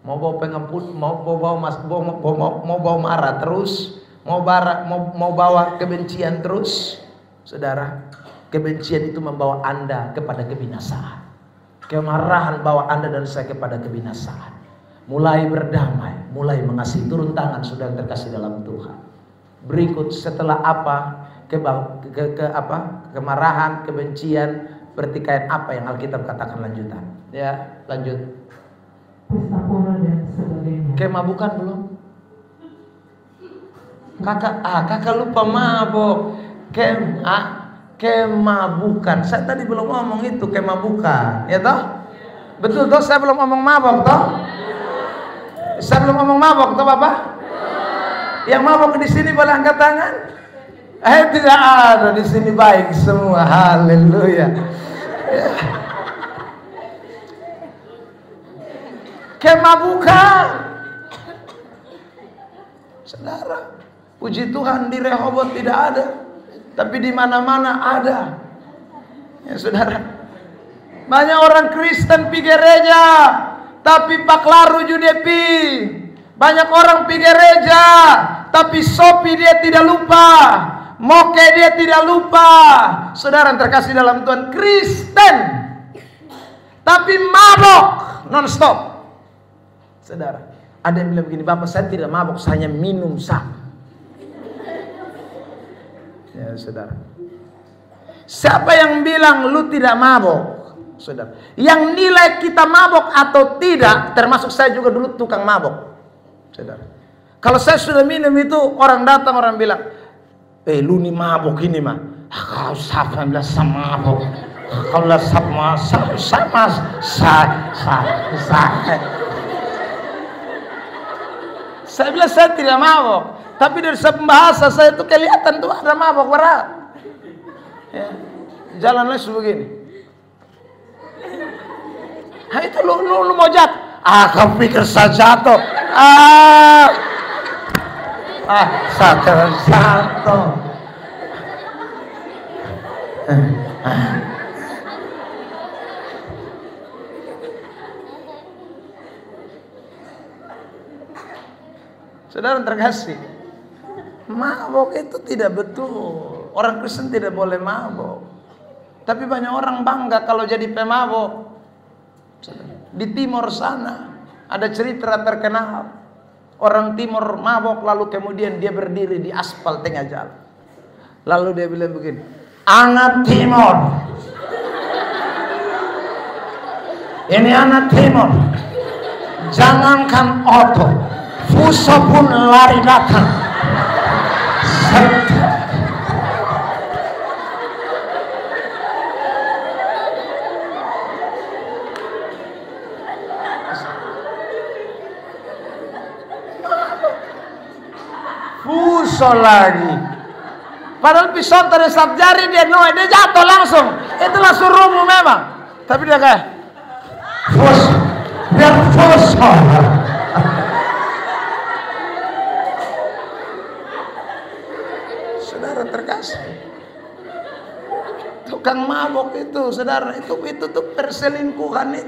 Mau bawa pengampun, mau bawa marah terus, mau bawa kebencian terus. Saudara, kebencian itu membawa Anda kepada kebinasaan. Kemarahan bawa Anda dan saya kepada kebinasaan. Mulai berdamai, mulai mengasihi, turun tangan saudara terkasih dalam Tuhan. Berikut setelah apa? Kemarahan, kebencian, pertikaian, apa yang Alkitab katakan lanjutan? Ya, lanjut. Pesta pora dan sebagainya. Kemabukan belum? Kakak lupa mabok. Kemabukan. Saya tadi belum ngomong itu, kemabukan, ya toh? Betul toh, saya belum ngomong mabok toh? Saya belum ngomong mabok toh, Bapak? Yang mabok di sini boleh angkat tangan? Tidak ada di sini, baik semua. Haleluya. Ya. Kemabukan. Saudara, puji Tuhan di Rehoboth tidak ada. Tapi di mana-mana ada. Ya saudara. Banyak orang Kristen pergi gereja, tapi paklaru judepi. Banyak orang pergi gereja, tapi sopi dia tidak lupa, moke dia tidak lupa. Saudara yang terkasih dalam Tuhan, Kristen tapi mabok non-stop. Saudara, ada yang bilang begini, Bapak saya tidak mabok, saya hanya minum sah. Ya saudara, siapa yang bilang lu tidak mabok? Saudara, yang nilai kita mabok atau tidak, termasuk saya juga dulu tukang mabok. Saudara, kalau saya sudah minum itu, orang datang, orang bilang, lu nih mabok ini mah. Kau siapa yang bilang sama mabok? Kau bilang sama. Saya bilang saya tidak mabok. Tapi dari pembahasa saya itu kelihatan tuh ada mabok berat. Ya. Jalannya sebegini. Nah itu lu mau jatuh. Kau pikir saya jatuh. Saya jatuh. Saudara terkasih, mabok itu tidak betul. Orang Kristen tidak boleh mabok. Tapi banyak orang bangga kalau jadi pemabok. Di timur sana ada cerita terkenal. Orang timur mabok, lalu kemudian dia berdiri di aspal tengah jalan. Lalu dia bilang begini, anak timur, ini anak timur, jangankan otot, fuso pun lari datang. Fuso lagi. Padahal pisau teresap jari dia jatuh langsung. Itu langsung rubuh memang. Tapi dia kayak fuso, biar fuso. Saudara terkasih, tukang mabok itu, saudara, itu tuh perselingkuhan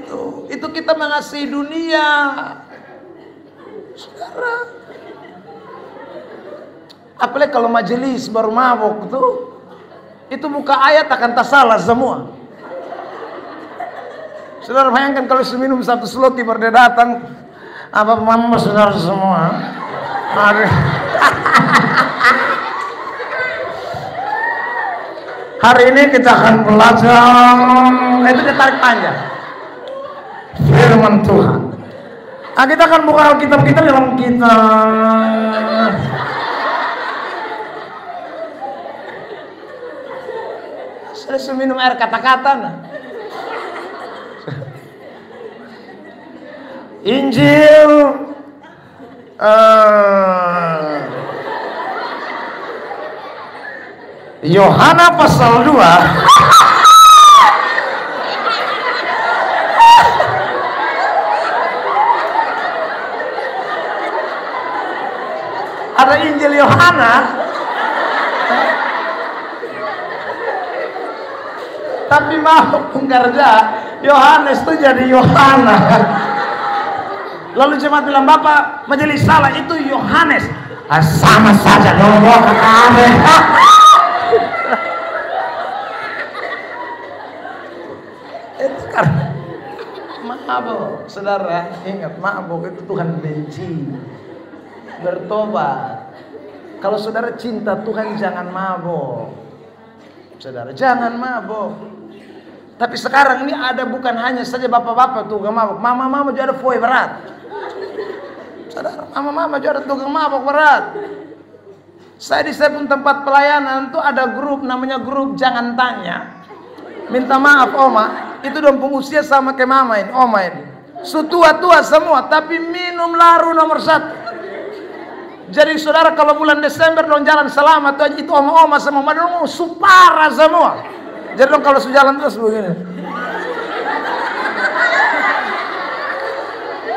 itu kita mengasihi dunia, saudara. Apalagi kalau majelis baru mabok tuh, itu buka ayat akan tak salah semua. Saudara bayangkan kalau seminum satu sloki baru dia datang, apa mama saudara semua, hari ini kita akan belajar, itu dia tarik panjang firman Tuhan. Kita akan buka Alkitab kita dalam kitab saya minum air kata-kata nah. Injil Yohana pasal 2 ada Injil Yohana, tapi mau kerja Yohanes itu jadi Yohana. Lalu jemaat bilang, Bapak majelis salah, itu Yohanes. Sama saja dong, kata aneh. Itu karena mabuk, saudara. Ingat, mabuk itu Tuhan benci. Bertobat. Kalau saudara cinta Tuhan, jangan mabuk. Saudara, jangan mabuk. Tapi sekarang ini ada bukan hanya saja bapak-bapak tukang mabuk, mama-mama juga ada foy berat. Saudara, mama-mama juga ada tukang mabuk berat. Saya di saya pun tempat pelayanan tuh ada grup, namanya grup Jangan Tanya. Minta maaf oma, itu dong pengusia sama kayak mama ini, oma ini. Tua-tua semua, tapi minum laru nomor 1. Jadi saudara kalau bulan Desember dong jalan selamat tuh itu oma-oma semua, dong supara semua. Jadi dong kalau sejalan terus begini.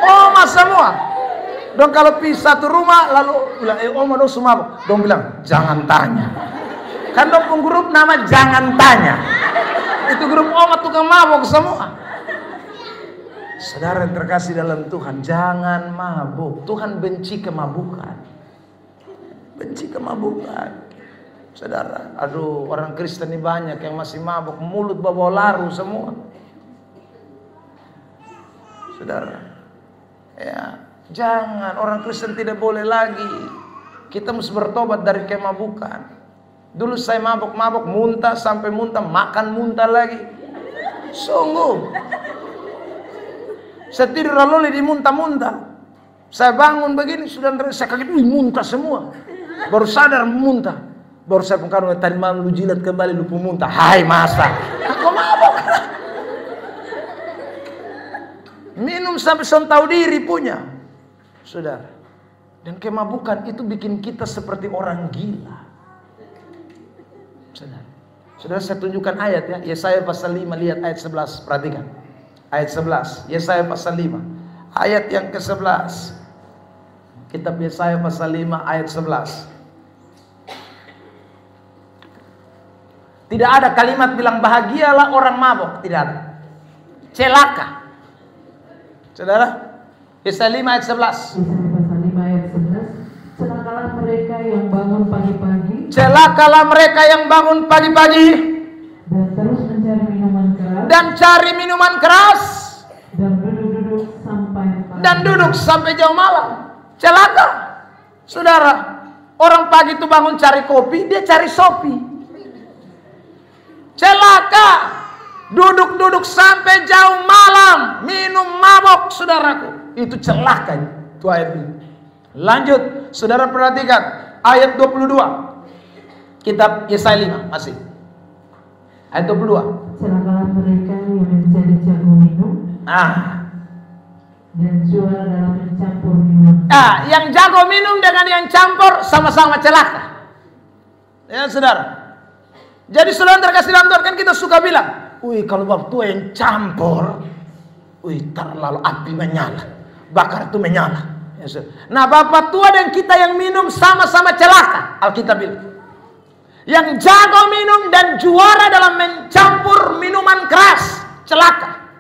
Oma semua. Dong kalau pisah satu rumah lalu bilang, oma dong semua. Dong bilang, jangan tanya. Kan dong penggrup nama Jangan Tanya. Itu grup oma tukang mabuk semua. Saudara yang terkasih dalam Tuhan, jangan mabuk. Tuhan benci kemabukan. Benci kemabukan. Saudara, aduh, orang Kristen ini banyak yang masih mabuk, mulut bawa laru semua. Saudara, ya, jangan, orang Kristen tidak boleh lagi. Kita mesti bertobat dari kemabukan. Dulu saya mabuk-mabuk, muntah sampai muntah, makan muntah lagi. Sungguh. Saya tidur lalu di muntah-muntah. Saya bangun begini, sudah saya kaget, muntah semua. Baru sadar muntah. Baru saya pengkaruan, tadi malam lu jilat kembali, lu muntah. Hai masa, aku mabuk. Minum sampai tahu diri punya. Saudara. Dan kemabukan itu bikin kita seperti orang gila. Saudara. Saudara, saya tunjukkan ayat ya. Yesaya pasal 5, lihat ayat 11, perhatikan. Ayat 11, Yesaya pasal 5. Ayat yang ke-11. Kitab Yesaya pasal 5 ayat 11. Tidak ada kalimat bilang bahagialah orang mabuk, tidak ada. Celaka. Saudara, Yesaya 5 ayat 11. Yesaya pasal 5 ayat 11. Celakalah mereka yang bangun pagi-pagi. Celakalah mereka yang bangun pagi-pagi. Dan terus mencari minuman keras. Dan cari minuman keras. Dan duduk-duduk sampai pagi. Dan duduk sampai jauh malam. Celaka. Saudara, orang pagi itu bangun cari kopi, dia cari Shopee. Celaka. Duduk-duduk sampai jauh malam, minum mabok, saudaraku. Itu celaka itu ayat ini. Lanjut, saudara perhatikan ayat 22. Kitab Yesaya 5 masih. Ayat 22. Celakalah mereka yang menjadi jago minum. Dan juara dalam mencampur minum. Yang jago minum dengan yang campur sama-sama celaka. Ya, saudara. Jadi saudara terkasih dalam Tuhan, kan kita suka bilang, wih kalau bab tua yang campur, wih terlalu api menyala, bakar itu menyala. Ya, nah bapak tua dan kita yang minum sama-sama celaka. Alkitab bilang, yang jago minum dan juara dalam mencampur minuman keras, celaka.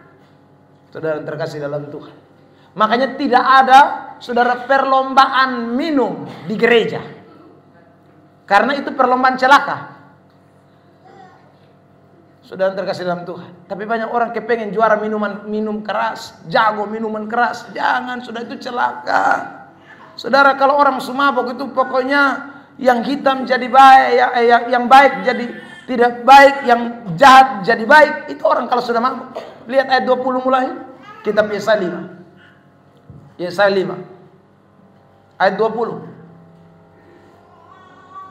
Saudara terkasih dalam Tuhan. Makanya tidak ada saudara perlombaan minum di gereja. Karena itu perlombaan celaka. Saudara terkasih dalam Tuhan. Tapi banyak orang kepengen juara minum keras, jago minuman keras. Jangan, sudah itu celaka. Saudara, kalau orang sumabok itu pokoknya yang hitam jadi baik, yang baik jadi tidak baik, yang jahat jadi baik. Itu orang kalau sudah mabuk. Lihat ayat 20 mulai. Kitab Yesaya 5. Yesaya 5 ayat 20.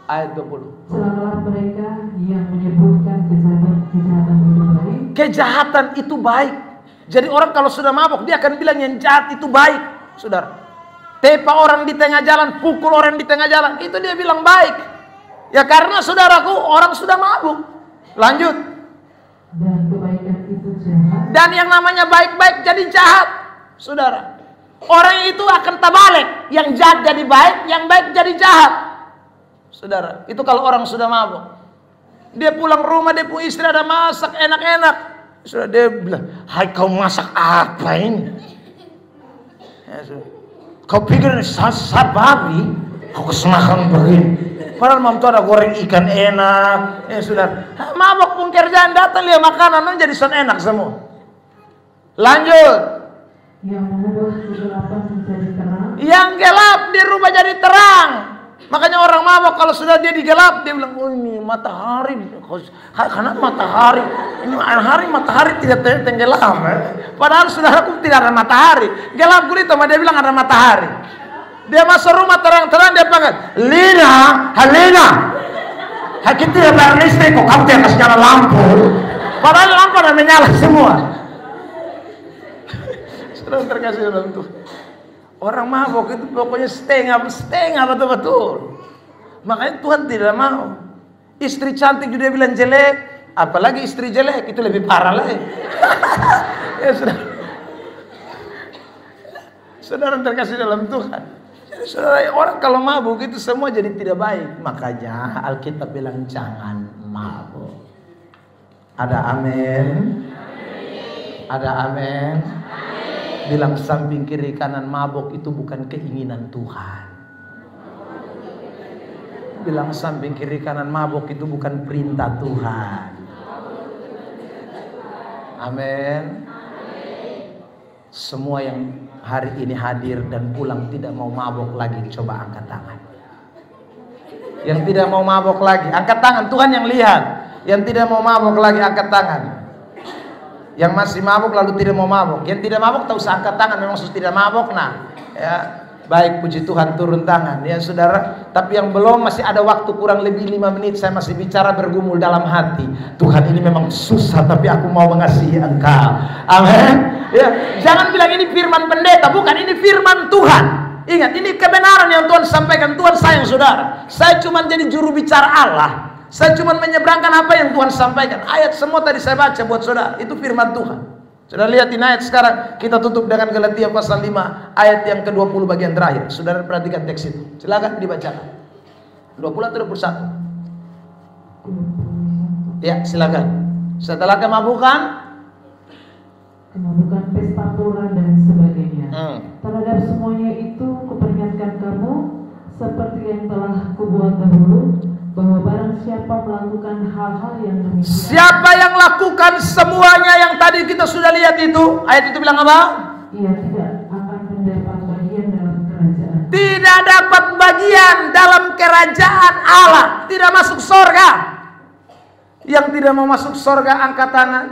Ayat 20. Celakalah mereka yang menyebutkan kejahatan itu baik. Kejahatan itu baik. Jadi orang kalau sudah mabuk dia akan bilang yang jahat itu baik, saudara. Tepa orang di tengah jalan, pukul orang di tengah jalan, itu dia bilang baik. Ya karena saudaraku orang sudah mabuk. Lanjut. Dan kebaikan itu jahat. Dan yang namanya baik-baik jadi jahat, saudara. Orang itu akan terbalik. Yang jahat jadi baik, yang baik jadi jahat, saudara. Itu kalau orang sudah mabuk. Dia pulang rumah, dia punya istri ada masak enak-enak. Sudah dia bilang, hai kau masak apa ini? Ya, kau pikir ini sasar babi? Kau kesemakan begini. Padahal mam tuh ada goreng ikan enak. Ya sudah, mabok pun kerjaan datang lihat makanan jadi son enak semua. Lanjut. Yang mengubah kegelapan menjadi terang. Yang gelap dirubah jadi terang. Makanya orang mabok kalau sudah dia digelap dia bilang, oh ini matahari, karena matahari, ini hari matahari tidak tenggelam. Padahal saudaraku tidak ada matahari, gelap gulita, dia bilang ada matahari. Dia masuk rumah terang-terang dia panggil, Lina, Halina, kita tidak bayar listrik kok, kamu tidak kasih nyala lampu. Padahal lampu udah menyala semua. Saudara terkasih dalam Tuhan. Orang mabok itu pokoknya setengah betul-betul. Makanya Tuhan tidak mau. Istri cantik juga bilang jelek, apalagi istri jelek itu lebih parah lagi. Ya sudah. Saudara terkasih dalam Tuhan. Jadi saudara, orang kalau mabuk itu semua jadi tidak baik. Makanya Alkitab bilang jangan mabuk. Ada amin? Ada amin? Bilang samping kiri kanan, mabuk itu bukan keinginan Tuhan. Bilang samping kiri kanan, mabuk itu bukan perintah Tuhan. Amin. Semua yang hari ini hadir dan pulang tidak mau mabuk lagi, coba angkat tangan. Yang tidak mau mabuk lagi, angkat tangan. Tuhan yang lihat. Yang tidak mau mabuk lagi, angkat tangan. Yang masih mabuk lalu tidak mau mabuk. Yang tidak mabuk tak usah angkat tangan, memang sudah tidak mabuk. Nah, ya baik, puji Tuhan, turun tangan ya saudara. Tapi yang belum, masih ada waktu kurang lebih 5 menit. Saya masih bicara bergumul dalam hati. Tuhan, ini memang susah tapi aku mau mengasihi Engkau. Amin. Ya, jangan bilang ini firman pendeta, bukan, ini firman Tuhan. Ingat, ini kebenaran yang Tuhan sampaikan. Tuhan sayang saudara. Saya cuma jadi juru bicara Allah. Saya cuma menyeberangkan apa yang Tuhan sampaikan. Ayat semua tadi saya baca buat saudara. Itu firman Tuhan. Saudara lihatin ayat sekarang. Kita tutup dengan Galatia pasal 5 ayat yang ke-20 bagian terakhir. Saudara perhatikan teks itu. Silakan dibacakan. 20 atau 21? Ya, silakan. Setelah kemabukan, pesta pora dan sebagainya. Terhadap semuanya itu kuperingatkan kamu seperti yang telah kubuat dahulu, bahwa barang siapa melakukan hal-hal yang demikian. Siapa yang lakukan semuanya yang tadi kita sudah lihat itu, ayat itu bilang apa? Ia tidak akan mendapat bagian dalam kerajaan. Tidak dapat bagian dalam kerajaan Allah. Tidak masuk surga. Yang tidak mau masuk surga angkat tangan.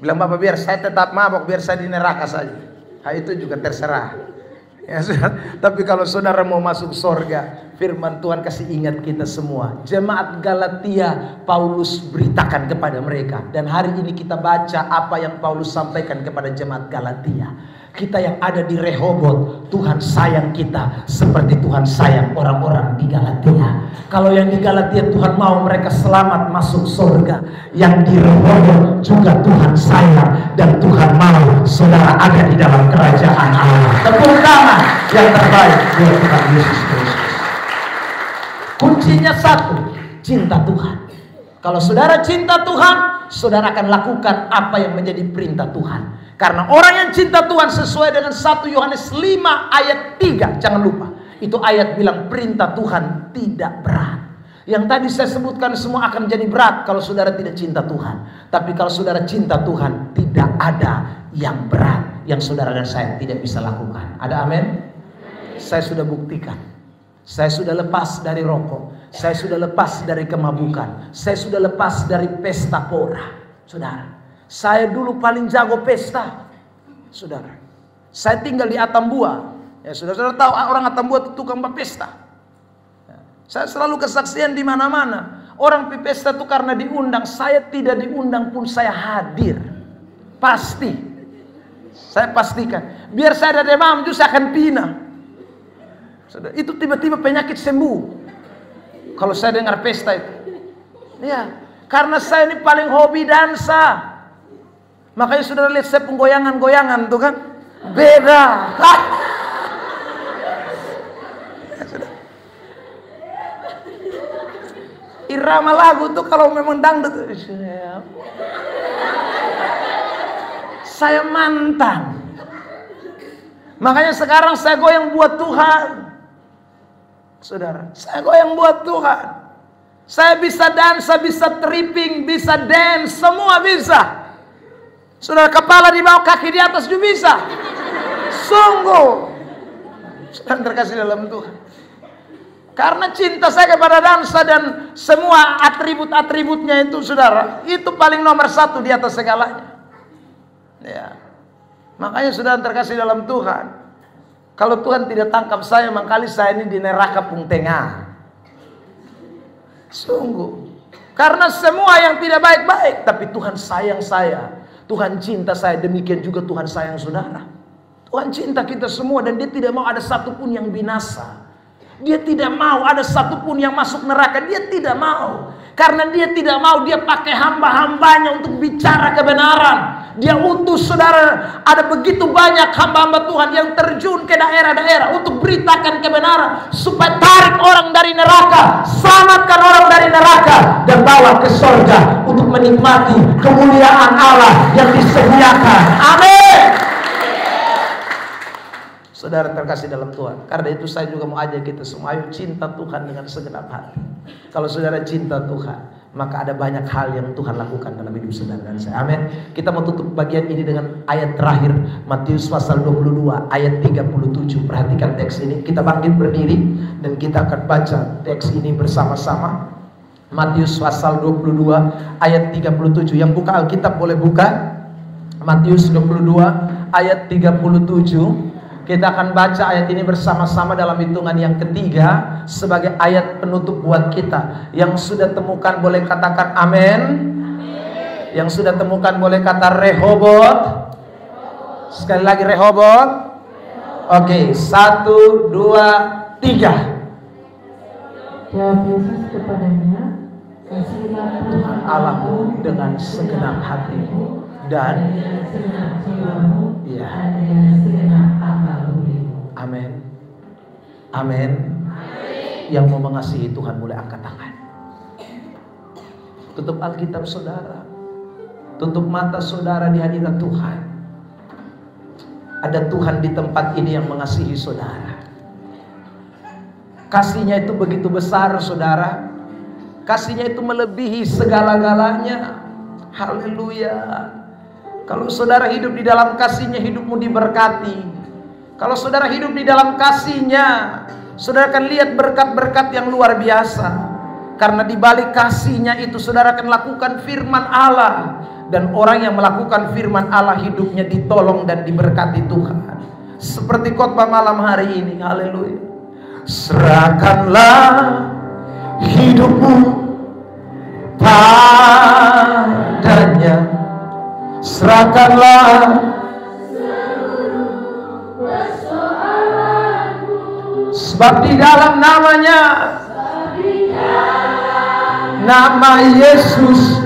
Bilang, Bapak biar saya tetap mabok, biar saya di neraka saja. Nah, itu juga terserah. Ya, tapi kalau saudara mau masuk surga, firman Tuhan kasih ingat kita semua. Jemaat Galatia, Paulus beritakan kepada mereka. Dan hari ini kita baca apa yang Paulus sampaikan kepada jemaat Galatia. Kita yang ada di Rehobot, Tuhan sayang kita seperti Tuhan sayang orang-orang di Galatia. Kalau yang di Galatia Tuhan mau mereka selamat masuk surga, yang di Rehobot juga Tuhan sayang dan Tuhan mau saudara ada di dalam kerajaan Allah. Tepuk tangan yang terbaik buat Tuhan Yesus Kristus. Kuncinya satu, cinta Tuhan. Kalau saudara cinta Tuhan, saudara akan lakukan apa yang menjadi perintah Tuhan. Karena orang yang cinta Tuhan sesuai dengan 1 Yohanes 5 ayat 3. Jangan lupa. Itu ayat bilang perintah Tuhan tidak berat. Yang tadi saya sebutkan semua akan jadi berat kalau saudara tidak cinta Tuhan. Tapi kalau saudara cinta Tuhan, tidak ada yang berat yang saudara dan saya tidak bisa lakukan. Ada amin? Saya sudah buktikan. Saya sudah lepas dari rokok. Saya sudah lepas dari kemabukan. Saya sudah lepas dari pesta pora. Saudara, saya dulu paling jago pesta. Saudara, Saya tinggal di Atambua. Ya, saudara-saudara tahu orang Atambua itu tukang berpesta. Ya, saya selalu kesaksian di mana-mana. Orang berpesta itu karena diundang. Saya tidak diundang pun saya hadir. Pasti. Saya pastikan. Biar saya ada demam juga saya akan pindah. Saudara, itu tiba-tiba penyakit sembuh. Kalau saya dengar pesta itu. Ya, karena saya ini paling hobi dansa. Makanya saudara lihat saya penggoyangan-goyangan tuh kan. Beda. Irama lagu tuh kalau memang dangdut, saya mantan. Makanya sekarang saya goyang buat Tuhan. Saudara, saya goyang buat Tuhan. Saya bisa dansa, bisa tripping, bisa dance, semua bisa. Saudara, kepala di bawah, kaki di atas juga bisa. Sungguh. Saudara terkasih dalam Tuhan. Karena cinta saya kepada dansa dan semua atribut-atributnya itu, saudara, itu paling nomor satu di atas segalanya. Ya. Makanya saudara terkasih dalam Tuhan. Kalau Tuhan tidak tangkap saya, mangkali saya ini di neraka pung tengah. Sungguh. Karena semua yang tidak baik-baik, tapi Tuhan sayang saya. Tuhan cinta saya, demikian juga Tuhan sayang saudara. Tuhan cinta kita semua dan Dia tidak mau ada satupun yang binasa. Dia tidak mau ada satupun yang masuk neraka. Dia tidak mau. Karena Dia tidak mau, Dia pakai hamba-hambanya untuk bicara kebenaran. Dia utus saudara. Ada begitu banyak hamba-hamba Tuhan yang terjun ke daerah-daerah untuk beritakan kebenaran. Supaya tarik orang dari neraka. Selamatkan orang dari neraka. Dan bawa ke surga untuk menikmati kemuliaan Allah yang disediakan. Amin. Saudara terkasih dalam Tuhan. Karena itu saya juga mau ajak kita semua, ayo cinta Tuhan dengan segenap hati. Kalau saudara cinta Tuhan, maka ada banyak hal yang Tuhan lakukan dalam hidup saudara dan saya. Amin. Kita mau tutup bagian ini dengan ayat terakhir, Matius pasal 22 ayat 37. Perhatikan teks ini. Kita bangkit berdiri dan kita akan baca teks ini bersama-sama. Matius pasal 22 ayat 37. Yang buka Alkitab boleh buka Matius 22 ayat 37. Kita akan baca ayat ini bersama-sama dalam hitungan yang ketiga sebagai ayat penutup buat kita. Yang sudah temukan boleh katakan amin. Yang sudah temukan boleh kata Rehobot. Sekali lagi Rehobot. Oke, 1, 2, 3. Jawab Yesus kepadanya, kasihlah Tuhan Allahmu dengan segenap hatimu dan segenap jiwamu, ya. dan dengan segenap akalmu. Amin. Amin. Yang mau mengasihi Tuhan boleh angkat tangan. Tutup Alkitab saudara. Tutup mata saudara di hadirat Tuhan. Ada Tuhan di tempat ini yang mengasihi saudara. Kasihnya itu begitu besar saudara. Kasihnya itu melebihi segala-galanya. Haleluya. Kalau saudara hidup di dalam kasihnya, hidupmu diberkati. Kalau saudara hidup di dalam kasihnya, saudara akan lihat berkat-berkat yang luar biasa. Karena di balik kasihnya itu saudara akan lakukan firman Allah. Dan orang yang melakukan firman Allah hidupnya ditolong dan diberkati Tuhan. Seperti khotbah malam hari ini. Haleluya. Serahkanlah hidupmu padanya. Serahkanlah seluruh persoalanmu. Sebab di dalam namanya, nama Yesus